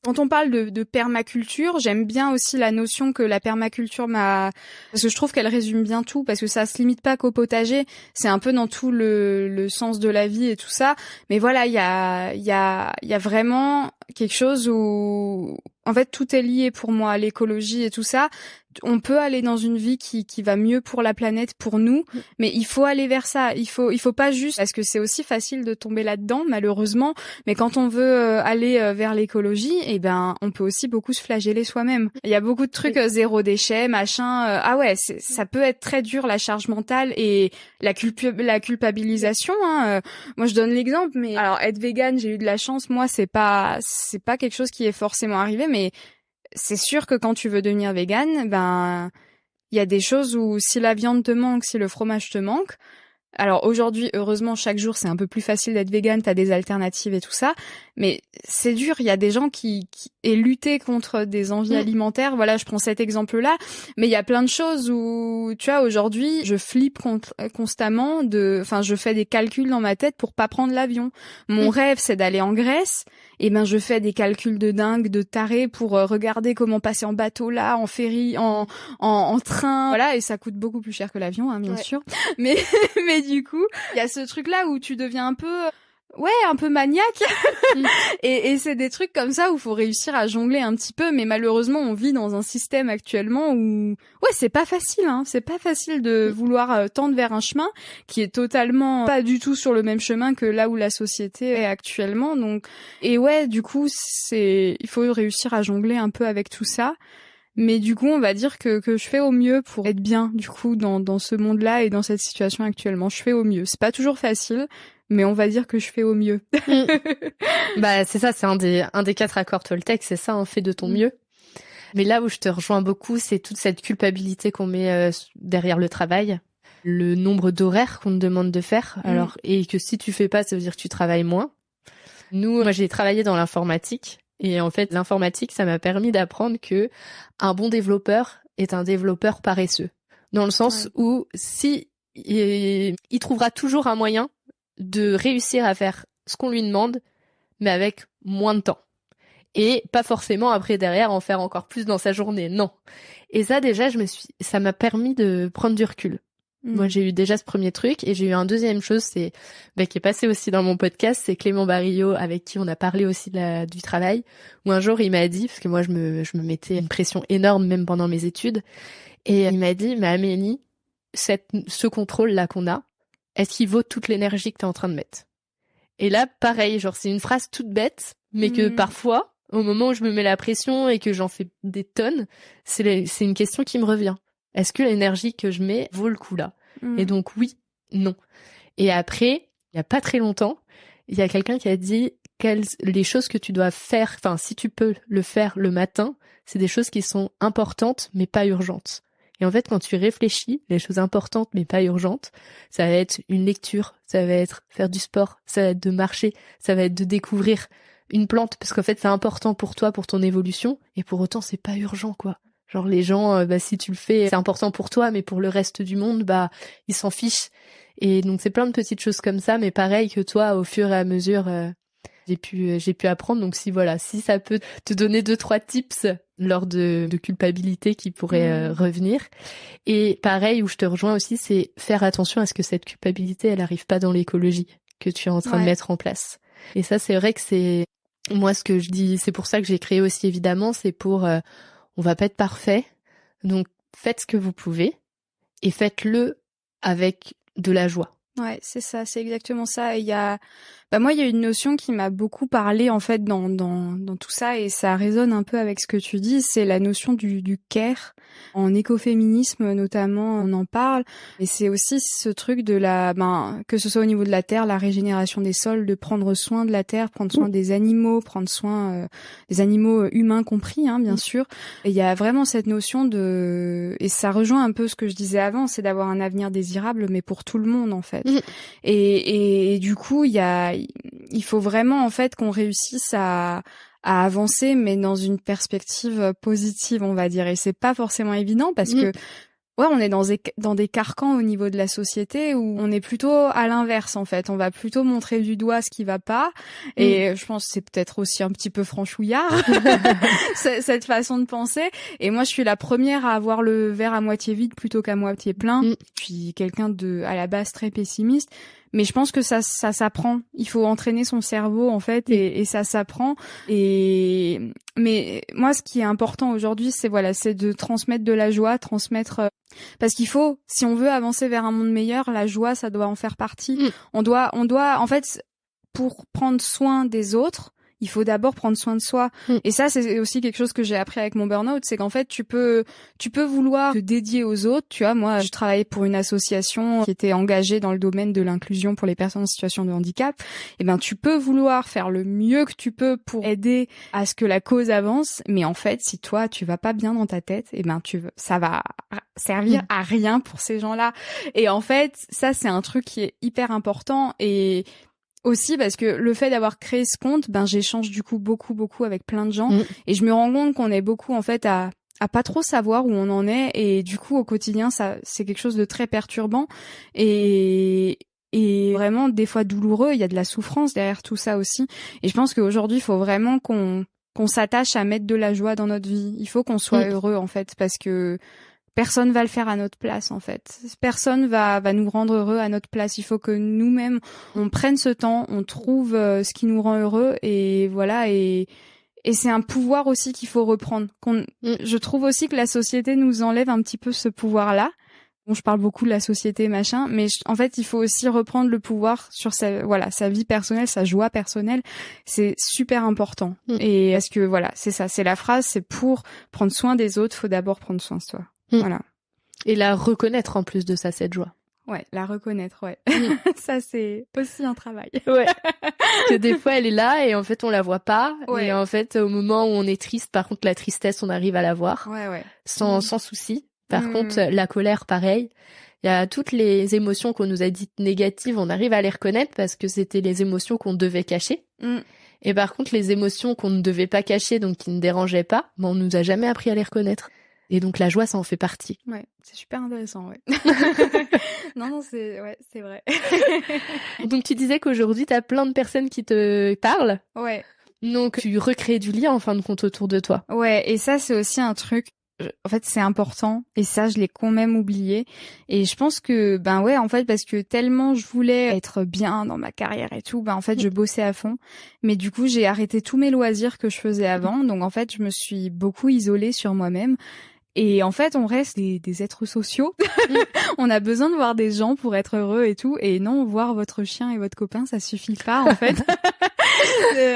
Quand on parle de permaculture, j'aime bien aussi la notion que la permaculture parce que je trouve qu'elle résume bien tout, parce que ça se limite pas qu'au potager, c'est un peu dans tout le sens de la vie et tout ça. Mais voilà, il y a vraiment quelque chose où, en fait, tout est lié pour moi, l'écologie et tout ça. On peut aller dans une vie qui va mieux pour la planète, pour nous, mais il faut aller vers ça. Il faut pas juste, parce que c'est aussi facile de tomber là-dedans, malheureusement. Mais quand on veut aller vers l'écologie, on peut aussi beaucoup se flageller soi-même. Il y a beaucoup de trucs zéro déchet, machin. Ça peut être très dur, la charge mentale et la culpabilisation. Moi, je donne l'exemple, mais alors être végane, j'ai eu de la chance. Moi, c'est pas quelque chose qui est forcément arrivé, mais c'est sûr que quand tu veux devenir végane, il y a des choses où si la viande te manque, si le fromage te manque. Alors aujourd'hui, heureusement, chaque jour, c'est un peu plus facile d'être végane, t'as des alternatives et tout ça. Mais c'est dur, il y a des gens qui et lutter contre des envies alimentaires. Voilà, je prends cet exemple-là. Mais il y a plein de choses où, tu vois, aujourd'hui, je flippe constamment je fais des calculs dans ma tête pour pas prendre l'avion. Mon rêve, c'est d'aller en Grèce. Et je fais des calculs de dingue, de taré pour regarder comment passer en bateau là, en ferry, en train. Voilà, et ça coûte beaucoup plus cher que l'avion, bien sûr. Mais du coup, il y a ce truc là où tu deviens un peu maniaque. Et c'est des trucs comme ça où faut réussir à jongler un petit peu, mais malheureusement on vit dans un système actuellement où c'est pas facile, c'est pas facile de vouloir tendre vers un chemin qui est totalement pas du tout sur le même chemin que là où la société est actuellement. Donc du coup il faut réussir à jongler un peu avec tout ça. Mais du coup, on va dire que je fais au mieux pour être bien, du coup, dans ce monde-là et dans cette situation actuellement. Je fais au mieux. C'est pas toujours facile, mais on va dire que je fais au mieux. C'est ça, c'est un des 4 accords Toltec, c'est ça, fais de ton mieux. Mais là où je te rejoins beaucoup, c'est toute cette culpabilité qu'on met derrière le travail, le nombre d'horaires qu'on te demande de faire. Alors, et que si tu fais pas, ça veut dire que tu travailles moins. Moi, j'ai travaillé dans l'informatique. Et en fait, l'informatique, ça m'a permis d'apprendre que un bon développeur est un développeur paresseux. Dans le sens où il trouvera toujours un moyen de réussir à faire ce qu'on lui demande, mais avec moins de temps. Et pas forcément après derrière en faire encore plus dans sa journée, non. Et ça déjà, ça m'a permis de prendre du recul. Moi, j'ai eu déjà ce premier truc et j'ai eu un deuxième chose, qui est passé aussi dans mon podcast, c'est Clément Barillot avec qui on a parlé aussi du travail, où un jour il m'a dit, parce que moi je me mettais une pression énorme même pendant mes études, et il m'a dit, mais Amélie, ce contrôle-là qu'on a, est-ce qu'il vaut toute l'énergie que t'es en train de mettre? Et là, pareil, c'est une phrase toute bête, mais que parfois, au moment où je me mets la pression et que j'en fais des tonnes, c'est une question qui me revient. Est-ce que l'énergie que je mets vaut le coup là? Et donc oui, non. Et après, il y a pas très longtemps, il y a quelqu'un qui a dit les choses que tu dois faire, si tu peux le faire le matin, c'est des choses qui sont importantes mais pas urgentes. Et en fait, quand tu réfléchis, les choses importantes mais pas urgentes, ça va être une lecture, ça va être faire du sport, ça va être de marcher, ça va être de découvrir une plante, parce qu'en fait c'est important pour toi, pour ton évolution, et pour autant c'est pas urgent quoi. Genre les gens, si tu le fais, c'est important pour toi, mais pour le reste du monde, ils s'en fichent. Et donc c'est plein de petites choses comme ça, mais pareil que toi, au fur et à mesure, j'ai pu apprendre. Donc si ça peut te donner 2-3 tips lors de culpabilité qui pourraient revenir. Et pareil, où je te rejoins aussi, c'est faire attention à ce que cette culpabilité, elle arrive pas dans l'écologie que tu es en train de mettre en place. Et ça, c'est vrai que c'est moi ce que je dis. C'est pour ça que j'ai créé aussi évidemment, c'est pour on va pas être parfait, Donc, faites ce que vous pouvez et faites-le avec de la joie. Ouais, c'est ça, c'est exactement ça. Il y a, moi, il y a une notion qui m'a beaucoup parlé en fait dans tout ça et ça résonne un peu avec ce que tu dis. C'est la notion du care. En écoféminisme notamment, on en parle. Et c'est aussi ce truc de que ce soit au niveau de la terre, la régénération des sols, de prendre soin de la terre, prendre soin des animaux, prendre soin des animaux humains compris, hein, bien sûr. Et il y a vraiment cette notion et ça rejoint un peu ce que je disais avant, c'est d'avoir un avenir désirable, mais pour tout le monde en fait. Et du coup, il faut vraiment en fait qu'on réussisse à avancer, mais dans une perspective positive, on va dire. Et c'est pas forcément évident parce que ouais, on est dans des carcans au niveau de la société où on est plutôt à l'inverse en fait. On va plutôt montrer du doigt ce qui va pas. Et je pense que c'est peut-être aussi un petit peu franchouillard cette façon de penser. Et moi, je suis la première à avoir le verre à moitié vide plutôt qu'à moitié plein. Puis quelqu'un à la base très pessimiste. Mais je pense que ça s'apprend. Il faut entraîner son cerveau en fait et ça s'apprend. Mais moi, ce qui est important aujourd'hui, c'est de transmettre de la joie, parce qu'il faut, si on veut avancer vers un monde meilleur, la joie, ça doit en faire partie. On doit en fait, pour prendre soin des autres, il faut d'abord prendre soin de soi. Et ça, c'est aussi quelque chose que j'ai appris avec mon burn-out, c'est qu'en fait, tu peux vouloir te dédier aux autres. Tu vois, moi, je travaillais pour une association qui était engagée dans le domaine de l'inclusion pour les personnes en situation de handicap. Et ben, tu peux vouloir faire le mieux que tu peux pour aider à ce que la cause avance. Mais en fait, si toi, tu vas pas bien dans ta tête, et ben, ça va servir à rien pour ces gens-là. Et en fait, ça, c'est un truc qui est hyper important et aussi parce que le fait d'avoir créé ce compte, j'échange du coup beaucoup avec plein de gens et je me rends compte qu'on est beaucoup en fait à pas trop savoir où on en est et du coup au quotidien ça c'est quelque chose de très perturbant et vraiment des fois douloureux, il y a de la souffrance derrière tout ça aussi et je pense qu'aujourd'hui il faut vraiment qu'on s'attache à mettre de la joie dans notre vie. Il faut qu'on soit heureux en fait parce que personne va le faire à notre place, en fait. Personne va nous rendre heureux à notre place. Il faut que nous-mêmes, on prenne ce temps, on trouve ce qui nous rend heureux et voilà. Et c'est un pouvoir aussi qu'il faut reprendre. Je trouve aussi que la société nous enlève un petit peu ce pouvoir-là. Bon, je parle beaucoup de la société, machin, mais en fait, il faut aussi reprendre le pouvoir sur sa vie personnelle, sa joie personnelle. C'est super important. Et parce que voilà, c'est ça, c'est la phrase, c'est pour prendre soin des autres, faut d'abord prendre soin de soi. Voilà. Et la reconnaître en plus de ça, cette joie. Ouais, la reconnaître, ouais. Ça, c'est aussi un travail. Ouais. Parce que des fois, elle est là et en fait, on la voit pas. Ouais. Et en fait, au moment où on est triste, par contre, la tristesse, on arrive à la voir. Ouais. Sans souci. Par contre, la colère, pareil. Il y a toutes les émotions qu'on nous a dites négatives, on arrive à les reconnaître parce que c'était les émotions qu'on devait cacher. Et par contre, les émotions qu'on ne devait pas cacher, donc qui ne dérangeaient pas, on nous a jamais appris à les reconnaître. Et donc la joie, ça en fait partie. Ouais, c'est super intéressant, ouais. non, c'est vrai. Donc tu disais qu'aujourd'hui, t'as plein de personnes qui te parlent. Ouais. Donc tu recrées du lien en fin de compte autour de toi. Ouais, et ça c'est aussi un truc. En fait, c'est important et ça, je l'ai quand même oublié. Et je pense que, en fait, parce que tellement je voulais être bien dans ma carrière et tout, en fait, je bossais à fond. Mais du coup, j'ai arrêté tous mes loisirs que je faisais avant. Donc, en fait, je me suis beaucoup isolée sur moi-même. Et en fait, on reste des êtres sociaux. On a besoin de voir des gens pour être heureux et tout. Et non, voir votre chien et votre copain, ça suffit pas, en fait.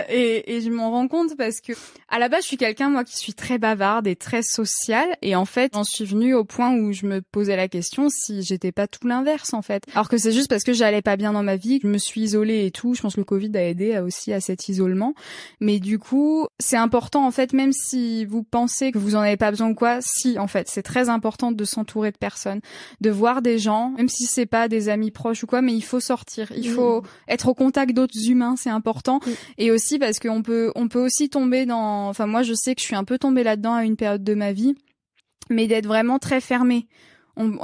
Et je m'en rends compte parce que à la base je suis quelqu'un moi qui suis très bavarde et très sociale et en fait j'en suis venue au point où je me posais la question si j'étais pas tout l'inverse en fait. Alors que c'est juste parce que j'allais pas bien dans ma vie, que je me suis isolée et tout. Je pense que le Covid a aidé aussi à cet isolement. Mais du coup c'est important en fait, même si vous pensez que vous en avez pas besoin ou quoi, si en fait c'est très important de s'entourer de personnes, de voir des gens, même si c'est pas des amis proches ou quoi, mais il faut sortir, il faut être au contact d'autres humains, c'est important. Et aussi parce qu'on peut aussi tomber dans, enfin moi je sais que je suis un peu tombée là-dedans à une période de ma vie, mais d'être vraiment très fermée.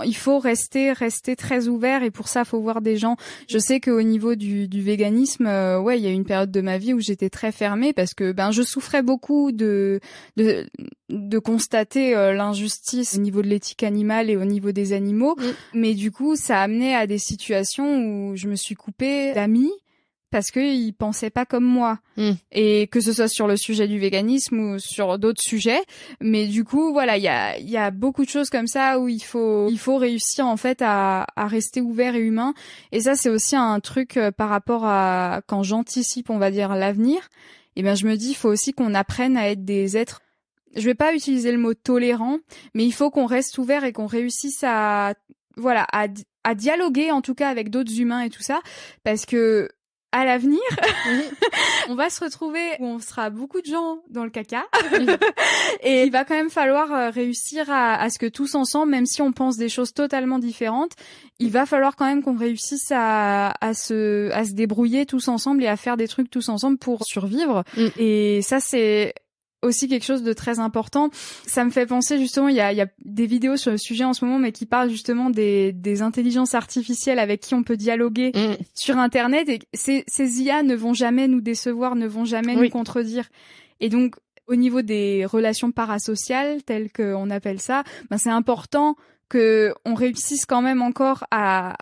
Il faut rester très ouvert et pour ça faut voir des gens. Je sais qu'au niveau du véganisme, il y a une période de ma vie où j'étais très fermée parce que je souffrais beaucoup de constater l'injustice au niveau de l'éthique animale et au niveau des animaux, mais du coup ça a amené à des situations où je me suis coupée d'amis parce que ils pensaient pas comme moi. Et que ce soit sur le sujet du véganisme ou sur d'autres sujets. Mais du coup, voilà, il y a beaucoup de choses comme ça où il faut réussir en fait à rester ouvert et humain. Et ça, c'est aussi un truc par rapport à quand j'anticipe, on va dire, l'avenir. Et ben, je me dis, il faut aussi qu'on apprenne à être des êtres. Je vais pas utiliser le mot tolérant, mais il faut qu'on reste ouvert et qu'on réussisse à dialoguer en tout cas avec d'autres humains et tout ça, parce que à l'avenir, on va se retrouver où on sera beaucoup de gens dans le caca et il va quand même falloir réussir à ce que tous ensemble, même si on pense des choses totalement différentes, il va falloir quand même qu'on réussisse à se débrouiller tous ensemble et à faire des trucs tous ensemble pour survivre. Et ça, c'est aussi quelque chose de très important. Ça me fait penser justement, il y a des vidéos sur le sujet en ce moment, mais qui parlent justement des intelligences artificielles avec qui on peut dialoguer sur Internet, et ces IA ne vont jamais nous décevoir, ne vont jamais nous contredire. Et donc, au niveau des relations parasociales, telles qu'on appelle ça, ben c'est important que on réussisse quand même encore à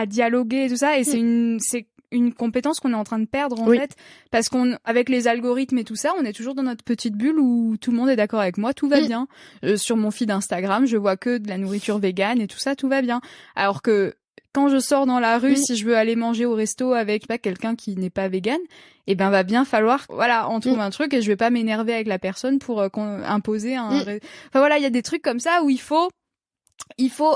dialoguer et tout ça. Et c'est une compétence qu'on est en train de perdre en fait, parce avec les algorithmes et tout ça, on est toujours dans notre petite bulle où tout le monde est d'accord avec moi, tout va bien. Sur mon feed Instagram, je vois que de la nourriture végane et tout ça, tout va bien. Alors que quand je sors dans la rue, si je veux aller manger au resto avec quelqu'un qui n'est pas végane, eh ben va bien falloir on trouve un truc, et je vais pas m'énerver avec la personne pour imposer un enfin voilà, il y a des trucs comme ça où il faut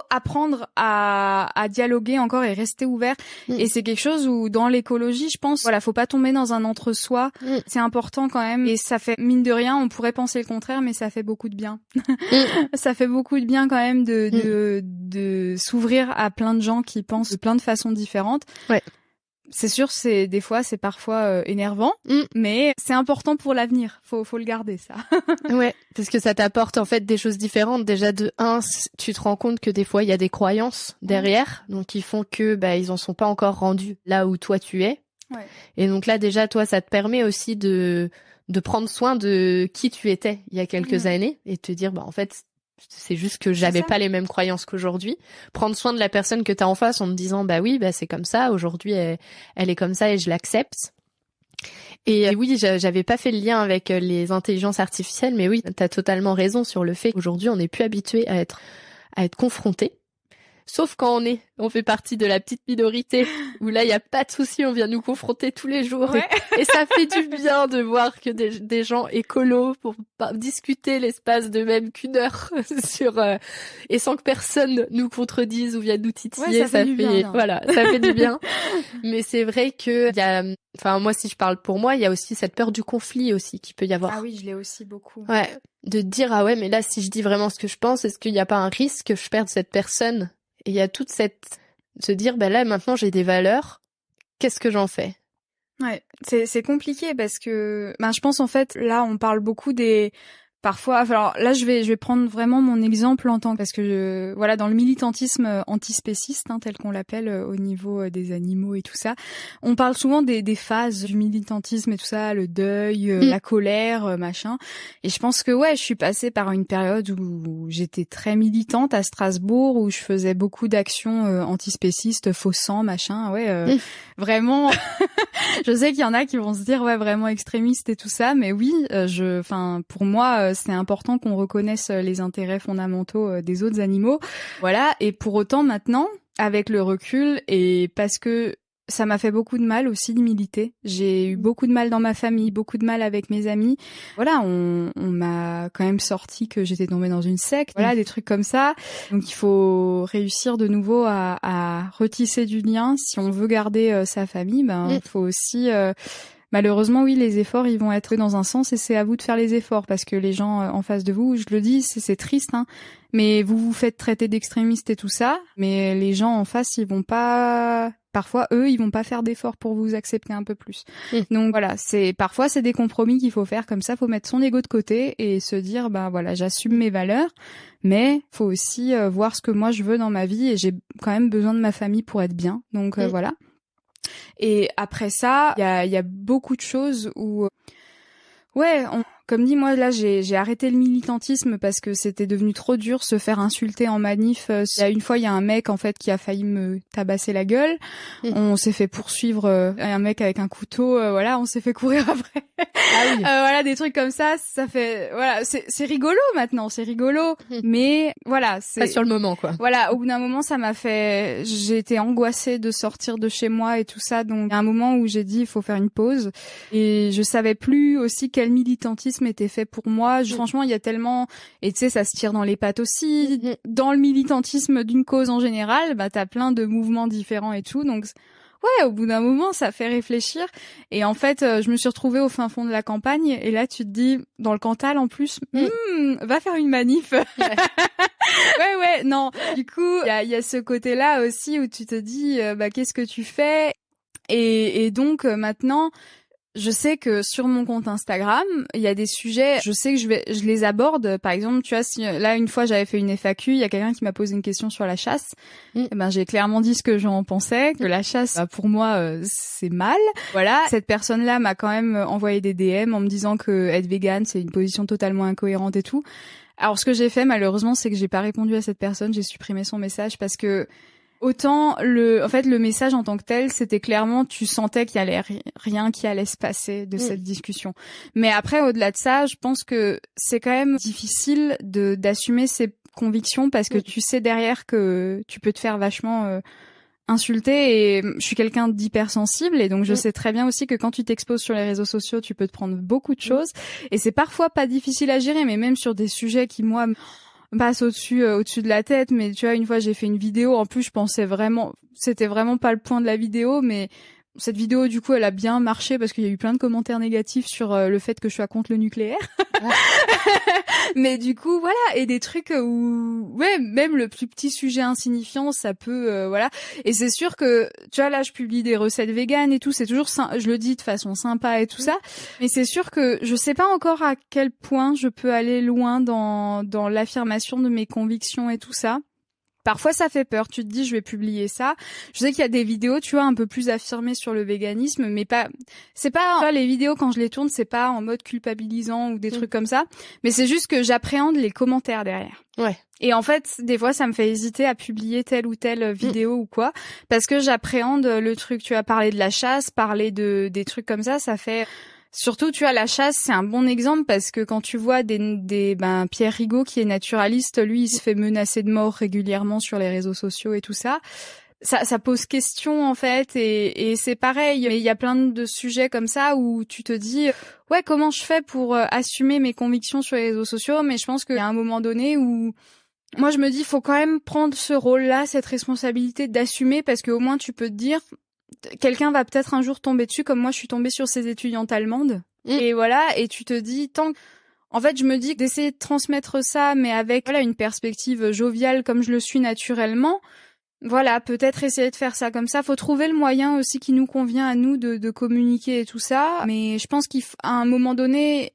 apprendre à dialoguer encore et rester ouvert. Et c'est quelque chose où, dans l'écologie, je pense, voilà, faut pas tomber dans un entre-soi. C'est important quand même. Et ça fait, mine de rien, on pourrait penser le contraire, mais ça fait beaucoup de bien. Ça fait beaucoup de bien quand même de s'ouvrir à plein de gens qui pensent de plein de façons différentes. Ouais. C'est sûr, des fois, c'est parfois énervant, mais c'est important pour l'avenir. Faut le garder, ça. Ouais, parce que ça t'apporte en fait des choses différentes. Déjà, de un, tu te rends compte que des fois, il y a des croyances derrière, donc qui font que ils en sont pas encore rendus là où toi tu es. Ouais. Et donc là, déjà, toi, ça te permet aussi de prendre soin de qui tu étais il y a quelques années et te dire, en fait, c'est juste que j'avais pas les mêmes croyances qu'aujourd'hui. Prendre soin de la personne que t'as en face en te disant, c'est comme ça, aujourd'hui, elle est comme ça et je l'accepte. Et oui, j'avais pas fait le lien avec les intelligences artificielles, mais oui, t'as totalement raison sur le fait qu'aujourd'hui, on n'est plus habitué à être confronté. Sauf quand on fait partie de la petite minorité où là, il y a pas de souci, on vient nous confronter tous les jours. Ouais. Et ça fait du bien de voir que des gens écolos pour discuter l'espace de même qu'une heure et sans que personne nous contredise ou vienne nous titiller. Ouais, ça fait du bien, voilà, ça fait du bien. Mais c'est vrai que moi, si je parle pour moi, il y a aussi cette peur du conflit aussi qui peut y avoir. Ah oui, je l'ai aussi beaucoup. Ouais. De dire, mais là, si je dis vraiment ce que je pense, est-ce qu'il n'y a pas un risque que je perde cette personne? Et il y a toute se dire, là, maintenant, j'ai des valeurs. Qu'est-ce que j'en fais? Ouais, c'est compliqué parce que, je pense en fait, là, on parle beaucoup parfois, alors là, je vais prendre vraiment mon exemple parce que dans le militantisme antispéciste, tel qu'on l'appelle au niveau des animaux et tout ça, on parle souvent des phases du militantisme et tout ça, le deuil, la colère, machin. Et je pense que je suis passée par une période où j'étais très militante à Strasbourg, où je faisais beaucoup d'actions antispécistes, faux sang, machin. Vraiment. Je sais qu'il y en a qui vont se dire vraiment extrémiste et tout ça, mais oui, pour moi, c'est important qu'on reconnaisse les intérêts fondamentaux des autres animaux. Voilà. Et pour autant, maintenant, avec le recul, et parce que ça m'a fait beaucoup de mal aussi de militer. J'ai eu beaucoup de mal dans ma famille, beaucoup de mal avec mes amis. Voilà, on m'a quand même sorti que j'étais tombée dans une secte. Voilà, des trucs comme ça. Donc il faut réussir de nouveau à retisser du lien. Si on veut garder sa famille, il faut aussi... Malheureusement, oui, les efforts, ils vont être dans un sens et c'est à vous de faire les efforts parce que les gens en face de vous, je le dis, c'est triste, mais vous vous faites traiter d'extrémistes et tout ça, mais les gens en face, ils vont pas... Parfois, eux, ils vont pas faire d'efforts pour vous accepter un peu plus. Donc voilà, parfois c'est des compromis qu'il faut faire comme ça, faut mettre son ego de côté et se dire, j'assume mes valeurs, mais faut aussi voir ce que moi je veux dans ma vie et j'ai quand même besoin de ma famille pour être bien. Donc voilà. Et après ça, il y a beaucoup de choses où comme dit, moi là j'ai arrêté le militantisme parce que c'était devenu trop dur se faire insulter en manif. Une fois il y a un mec en fait qui a failli me tabasser la gueule. On s'est fait poursuivre un mec avec un couteau, voilà, on s'est fait courir après. Ah oui. Voilà, des trucs comme ça fait voilà, c'est rigolo maintenant, c'est rigolo, mais voilà, c'est pas sur le moment quoi. Voilà, au bout d'un moment j'ai été angoissée de sortir de chez moi et tout ça, donc il y a un moment où j'ai dit il faut faire une pause et je savais plus aussi quel militantisme était fait pour moi. Franchement, il y a tellement, et tu sais, ça se tire dans les pattes aussi. Dans le militantisme d'une cause en général, bah t'as plein de mouvements différents et tout, donc ouais, au bout d'un moment, ça fait réfléchir. Et en fait, je me suis retrouvée au fin fond de la campagne. Et là, tu te dis, dans le Cantal, en plus, va faire une manif. Ouais, non. Du coup, il y a ce côté-là aussi où tu te dis, bah, qu'est-ce que tu fais? Et donc, maintenant, je sais que sur mon compte Instagram, il y a des sujets, je sais que je les aborde. Par exemple, tu vois, si là une fois j'avais fait une FAQ, il y a quelqu'un qui m'a posé une question sur la chasse. Et ben j'ai clairement dit ce que j'en pensais, que la chasse, bah, pour moi, c'est mal. Voilà, cette personne-là m'a quand même envoyé des DM en me disant que être vegan, c'est une position totalement incohérente et tout. Alors ce que j'ai fait malheureusement, c'est que j'ai pas répondu à cette personne, j'ai supprimé son message parce que autant en fait, le message en tant que tel, c'était clairement, tu sentais qu'il y allait rien qui allait se passer de cette discussion. Mais après, au-delà de ça, je pense que c'est quand même difficile d'assumer ses convictions parce que tu sais derrière que tu peux te faire vachement insulter, et je suis quelqu'un d'hypersensible et donc je sais très bien aussi que quand tu t'exposes sur les réseaux sociaux, tu peux te prendre beaucoup de choses et c'est parfois pas difficile à gérer, mais même sur des sujets qui, moi, passe au-dessus de la tête. Mais tu vois, une fois j'ai fait une vidéo, en plus je pensais vraiment, c'était vraiment pas le point de la vidéo, mais cette vidéo du coup elle a bien marché parce qu'il y a eu plein de commentaires négatifs sur le fait que je sois contre le nucléaire. Mais du coup voilà, et des trucs où ouais, même le plus petit sujet insignifiant ça peut voilà. Et c'est sûr que tu vois, là je publie des recettes véganes et tout, c'est toujours je le dis de façon sympa et tout ça, mais c'est sûr que je sais pas encore à quel point je peux aller loin dans l'affirmation de mes convictions et tout ça. Parfois, ça fait peur. Tu te dis, je vais publier ça. Je sais qu'il y a des vidéos, tu vois, un peu plus affirmées sur le véganisme, mais c'est pas, les vidéos, quand je les tourne, c'est pas en mode culpabilisant ou des trucs comme ça. Mais c'est juste que j'appréhende les commentaires derrière. Ouais. Et en fait, des fois, ça me fait hésiter à publier telle ou telle vidéo ou quoi, parce que j'appréhende le truc. Tu as parlé de la chasse, parler des trucs comme ça fait... Surtout, tu vois, la chasse, c'est un bon exemple parce que quand tu vois Pierre Rigaud qui est naturaliste, lui, il se fait menacer de mort régulièrement sur les réseaux sociaux et tout ça. Ça pose question, en fait, et c'est pareil. Mais il y a plein de sujets comme ça où tu te dis, ouais, comment je fais pour assumer mes convictions sur les réseaux sociaux? Mais je pense qu'il y a un moment donné où, moi, je me dis, faut quand même prendre ce rôle-là, cette responsabilité d'assumer, parce qu'au moins, tu peux te dire, quelqu'un va peut-être un jour tomber dessus, comme moi je suis tombée sur ces étudiantes allemandes. Et voilà, et tu te dis, en fait, je me dis d'essayer de transmettre ça, mais avec une perspective joviale comme je le suis naturellement. Voilà, peut-être essayer de faire ça comme ça. Faut trouver le moyen aussi qui nous convient à nous de communiquer et tout ça. Mais je pense qu'à un moment donné,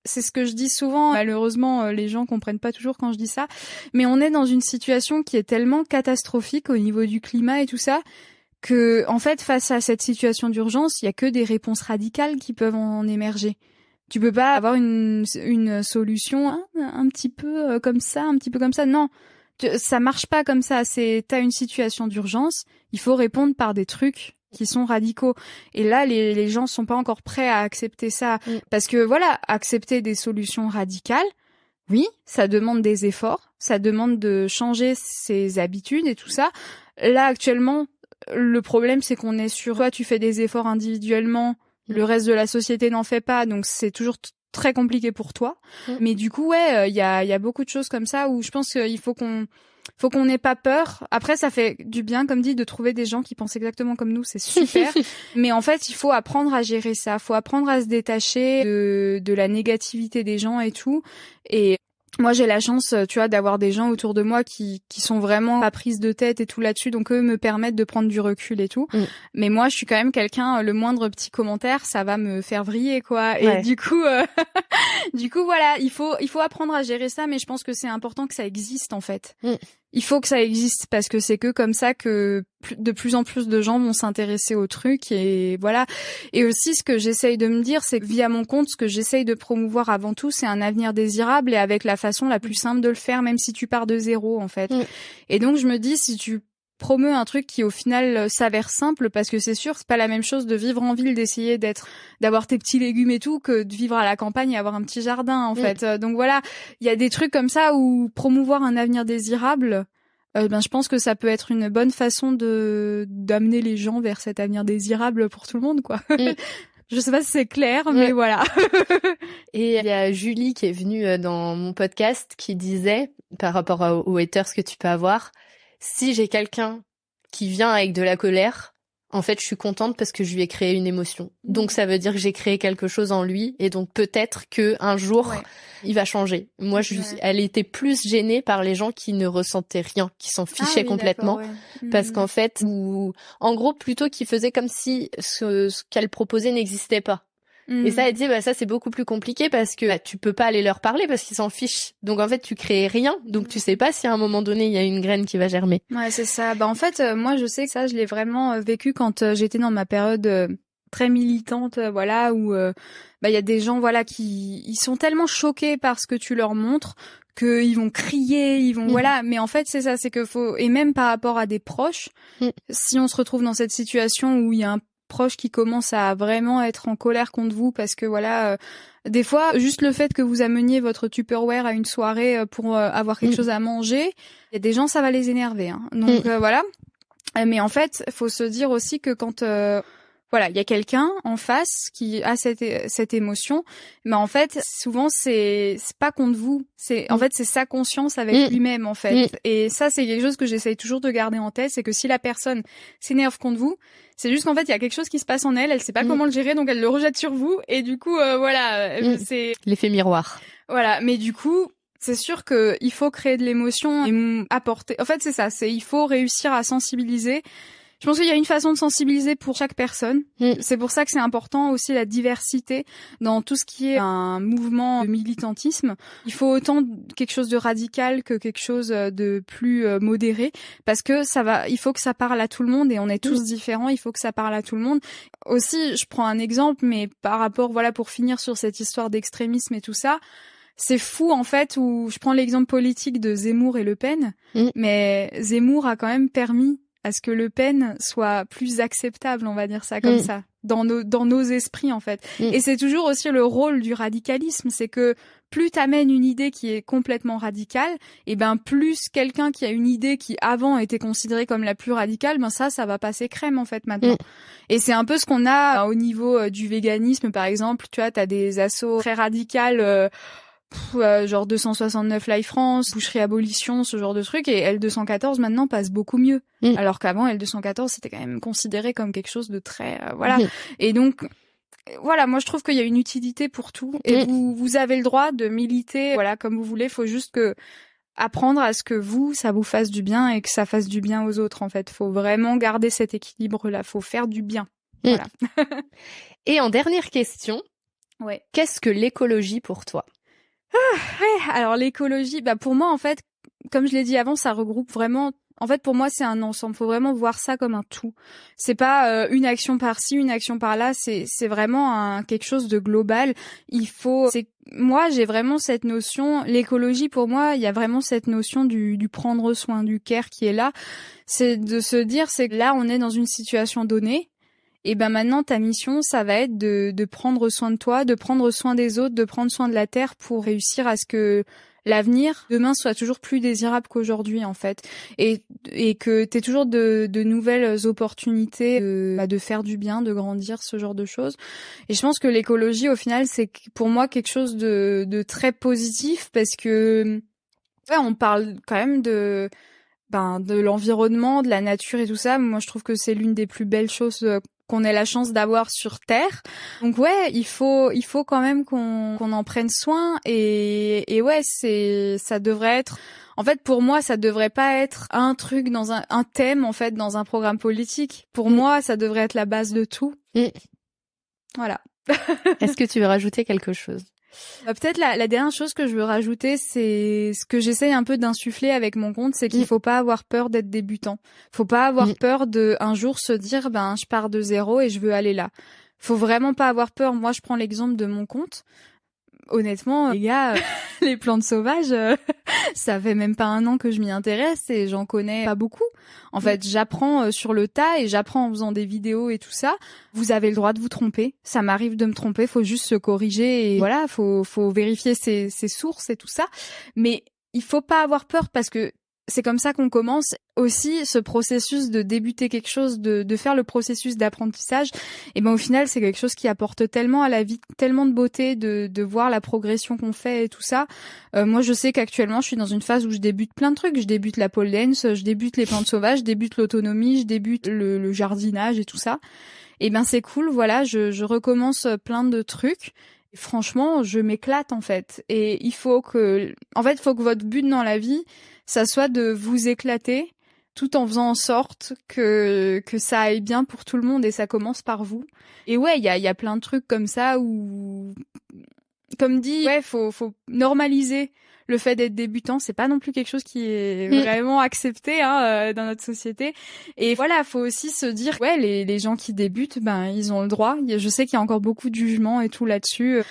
c'est ce que je dis souvent. Malheureusement, les gens comprennent pas toujours quand je dis ça. Mais on est dans une situation qui est tellement catastrophique au niveau du climat et tout ça, que, en fait, face à cette situation d'urgence, il y a que des réponses radicales qui peuvent en émerger. Tu peux pas avoir une solution un petit peu comme ça, un petit peu comme ça. Non, ça marche pas comme ça. T'as une situation d'urgence, il faut répondre par des trucs qui sont radicaux. Et là, les gens sont pas encore prêts à accepter ça. Parce que voilà, accepter des solutions radicales, oui, ça demande des efforts, ça demande de changer ses habitudes et tout ça. Là, actuellement, le problème, c'est qu'on est sur toi, tu fais des efforts individuellement, le reste de la société n'en fait pas, donc c'est toujours très compliqué pour toi. Mais du coup, ouais, il y a beaucoup de choses comme ça où je pense qu'il faut qu'on n'ait pas peur. Après, ça fait du bien, comme dit, de trouver des gens qui pensent exactement comme nous, c'est super. Mais en fait, il faut apprendre à gérer ça, faut apprendre à se détacher de la négativité des gens et tout. Et moi, j'ai la chance, tu vois, d'avoir des gens autour de moi qui sont vraiment pas prises de tête et tout là-dessus, donc eux me permettent de prendre du recul et tout. Mais moi, je suis quand même quelqu'un, le moindre petit commentaire, ça va me faire vriller, quoi. Et du coup, voilà, il faut apprendre à gérer ça, mais je pense que c'est important que ça existe, en fait. il faut que ça existe parce que c'est que comme ça que de plus en plus de gens vont s'intéresser au truc et voilà. Et aussi, ce que j'essaye de me dire, c'est que via mon compte, ce que j'essaye de promouvoir avant tout, c'est un avenir désirable et avec la façon la plus simple de le faire, même si tu pars de zéro, en fait. Et donc, je me dis, si tu promeut un truc qui au final s'avère simple, parce que c'est sûr, c'est pas la même chose de vivre en ville, d'essayer d'avoir tes petits légumes et tout, que de vivre à la campagne et avoir un petit jardin, en fait. Donc voilà, il y a des trucs comme ça où promouvoir un avenir désirable, je pense que ça peut être une bonne façon d'amener les gens vers cet avenir désirable pour tout le monde, quoi. Je sais pas si c'est clair, mais voilà. Et il y a Julie qui est venue dans mon podcast qui disait, par rapport aux haters que tu peux avoir, si j'ai quelqu'un qui vient avec de la colère, en fait, je suis contente parce que je lui ai créé une émotion. Donc, ça veut dire que j'ai créé quelque chose en lui et donc peut-être que un jour, il va changer. Moi, elle était plus gênée par les gens qui ne ressentaient rien, qui s'en fichaient complètement. Parce qu'en fait, en gros, plutôt qu'ils faisaient comme si ce qu'elle proposait n'existait pas. Et ça, elle dit, ça c'est beaucoup plus compliqué parce que tu peux pas aller leur parler parce qu'ils s'en fichent. Donc en fait, tu crées rien. Donc tu sais pas si à un moment donné, il y a une graine qui va germer. Ouais, c'est ça. En fait, moi, je sais que ça, je l'ai vraiment vécu quand j'étais dans ma période très militante, voilà, où il y a des gens, voilà, ils sont tellement choqués par ce que tu leur montres qu'ils vont crier, ils vont voilà. Mais en fait, c'est ça, c'est que et même par rapport à des proches, si on se retrouve dans cette situation où il y a un proche qui commence à vraiment être en colère contre vous parce que voilà, des fois juste le fait que vous ameniez votre Tupperware à une soirée pour avoir quelque chose à manger, il y a des gens, ça va les énerver, hein. Donc voilà. Mais en fait, faut se dire aussi que quand voilà, il y a quelqu'un en face qui a cette émotion, mais en fait, souvent c'est pas contre vous, en fait c'est sa conscience avec lui-même en fait. Et ça c'est quelque chose que j'essaye toujours de garder en tête, c'est que si la personne s'énerve contre vous, c'est juste qu'en fait il y a quelque chose qui se passe en elle, elle sait pas comment le gérer, donc elle le rejette sur vous et du coup voilà, c'est l'effet miroir. Voilà, mais du coup, c'est sûr que il faut créer de l'émotion et apporter. En fait, c'est ça, il faut réussir à sensibiliser. Je pense qu'il y a une façon de sensibiliser pour chaque personne. C'est pour ça que c'est important aussi la diversité dans tout ce qui est un mouvement de militantisme. Il faut autant quelque chose de radical que quelque chose de plus modéré, parce que il faut que ça parle à tout le monde et on est tous différents. Il faut que ça parle à tout le monde. Aussi, je prends un exemple, mais par rapport, voilà, pour finir sur cette histoire d'extrémisme et tout ça. C'est fou en fait, où je prends l'exemple politique de Zemmour et Le Pen, mais Zemmour a quand même permis à ce que Le Pen soit plus acceptable, on va dire ça comme ça, dans nos esprits en fait. Et c'est toujours aussi le rôle du radicalisme, c'est que plus t'amènes une idée qui est complètement radicale, et plus quelqu'un qui a une idée qui avant était considérée comme la plus radicale, ça va passer crème en fait maintenant. Et c'est un peu ce qu'on a au niveau du véganisme par exemple, tu vois, t'as des assos très radicales, genre 269 Live France, boucherie abolition, ce genre de truc, et L214 maintenant passe beaucoup mieux. Alors qu'avant L214 c'était quand même considéré comme quelque chose de très voilà. Et donc voilà, moi je trouve qu'il y a une utilité pour tout et vous avez le droit de militer voilà comme vous voulez, faut juste que apprendre à ce que ça vous fasse du bien et que ça fasse du bien aux autres en fait. Faut vraiment garder cet équilibre là, faut faire du bien. Voilà. Et en dernière question, qu'est-ce que l'écologie pour toi? Alors l'écologie, pour moi en fait, comme je l'ai dit avant, ça regroupe vraiment. En fait, pour moi, c'est un ensemble. Faut vraiment voir ça comme un tout. C'est pas une action par-ci, une action par-là. C'est vraiment quelque chose de global. Moi, j'ai vraiment cette notion. L'écologie, pour moi, il y a vraiment cette notion du prendre soin, du care qui est là. C'est de se dire, c'est que là, on est dans une situation donnée. Et maintenant, ta mission, ça va être de prendre soin de toi, de prendre soin des autres, de prendre soin de la terre pour réussir à ce que l'avenir, demain, soit toujours plus désirable qu'aujourd'hui, en fait. Et que t'aies toujours de nouvelles opportunités de faire du bien, de grandir, ce genre de choses. Et je pense que l'écologie, au final, c'est pour moi quelque chose de très positif parce que, on parle quand même de l'environnement, de la nature et tout ça. Moi, je trouve que c'est l'une des plus belles choses qu'on ait la chance d'avoir sur Terre. Donc il faut quand même qu'on en prenne soin et ça devrait être, en fait, pour moi, ça devrait pas être un truc dans un thème, en fait, dans un programme politique. Pour moi, ça devrait être la base de tout. Voilà. Est-ce que tu veux rajouter quelque chose? Peut-être la dernière chose que je veux rajouter, c'est ce que j'essaye un peu d'insuffler avec mon compte, c'est qu'il faut pas avoir peur d'être débutant. Faut pas avoir peur de un jour se dire je pars de zéro et je veux aller là. Faut vraiment pas avoir peur. Moi, je prends l'exemple de mon compte. Honnêtement, les gars, les plantes sauvages, ça fait même pas 1 an que je m'y intéresse et j'en connais pas beaucoup. En fait, j'apprends sur le tas et j'apprends en faisant des vidéos et tout ça. Vous avez le droit de vous tromper. Ça m'arrive de me tromper, faut juste se corriger et voilà, faut vérifier ses sources et tout ça. Mais il faut pas avoir peur parce que c'est comme ça qu'on commence aussi ce processus de débuter quelque chose, de faire le processus d'apprentissage. Et au final, c'est quelque chose qui apporte tellement à la vie, tellement de beauté, de voir la progression qu'on fait et tout ça. Moi, je sais qu'actuellement, je suis dans une phase où je débute plein de trucs. Je débute la pole dance, je débute les plantes sauvages, je débute l'autonomie, je débute le jardinage et tout ça. Et c'est cool, voilà, je recommence plein de trucs. Et franchement, je m'éclate en fait. Et il faut que votre but dans la vie, ça soit de vous éclater tout en faisant en sorte que ça aille bien pour tout le monde et ça commence par vous. Et ouais, il y a plein de trucs comme ça où, comme dit, faut normaliser le fait d'être débutant. C'est pas non plus quelque chose qui est vraiment accepté dans notre société. Et voilà, faut aussi se dire les gens qui débutent, ils ont le droit. Je sais qu'il y a encore beaucoup de jugements et tout là-dessus.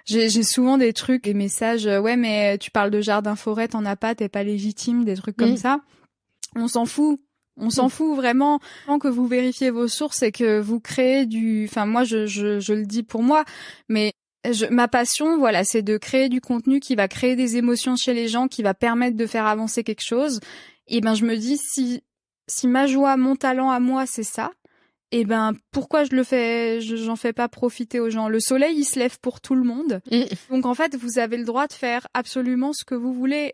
J'ai souvent des trucs, des messages, mais tu parles de jardin-forêt, t'en as pas, t'es pas légitime, des trucs comme ça. On s'en fout. On s'en fout vraiment. Tant que vous vérifiez vos sources et que vous créez moi, je le dis pour moi, mais ma passion, voilà, c'est de créer du contenu qui va créer des émotions chez les gens, qui va permettre de faire avancer quelque chose. Et je me dis, si ma joie, mon talent à moi, c'est ça, et pourquoi j'en fais pas profiter aux gens? Le soleil, il se lève pour tout le monde. Donc en fait, vous avez le droit de faire absolument ce que vous voulez.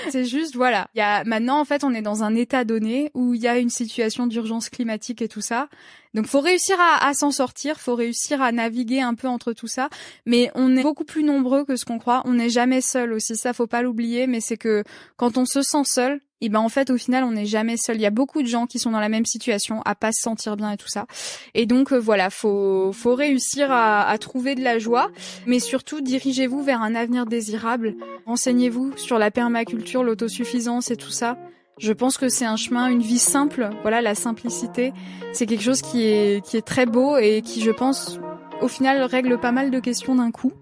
C'est juste, voilà. Maintenant, en fait, on est dans un état donné où il y a une situation d'urgence climatique et tout ça. Donc faut réussir à s'en sortir, faut réussir à naviguer un peu entre tout ça. Mais on est beaucoup plus nombreux que ce qu'on croit. On n'est jamais seul aussi, ça faut pas l'oublier. Mais c'est que quand on se sent seul, en fait, au final, on n'est jamais seul. Il y a beaucoup de gens qui sont dans la même situation, à pas se sentir bien et tout ça. Et donc, voilà, faut réussir à trouver de la joie, mais surtout, dirigez-vous vers un avenir désirable. Renseignez-vous sur la permaculture, l'autosuffisance et tout ça. Je pense que c'est un chemin, une vie simple. Voilà, la simplicité, c'est quelque chose qui est très beau et qui, je pense, au final, règle pas mal de questions d'un coup.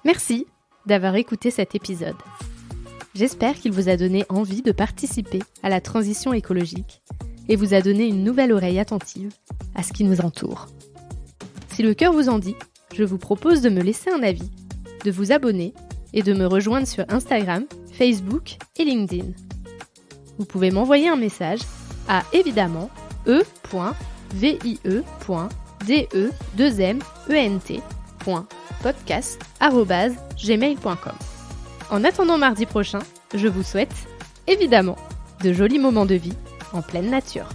Merci d'avoir écouté cet épisode. J'espère qu'il vous a donné envie de participer à la transition écologique et vous a donné une nouvelle oreille attentive à ce qui nous entoure. Si le cœur vous en dit, je vous propose de me laisser un avis, de vous abonner et de me rejoindre sur Instagram, Facebook et LinkedIn. Vous pouvez m'envoyer un message à évidemment vie.e.ment.podcast@gmail.com. En attendant mardi prochain, je vous souhaite, évidemment, de jolis moments de vie en pleine nature.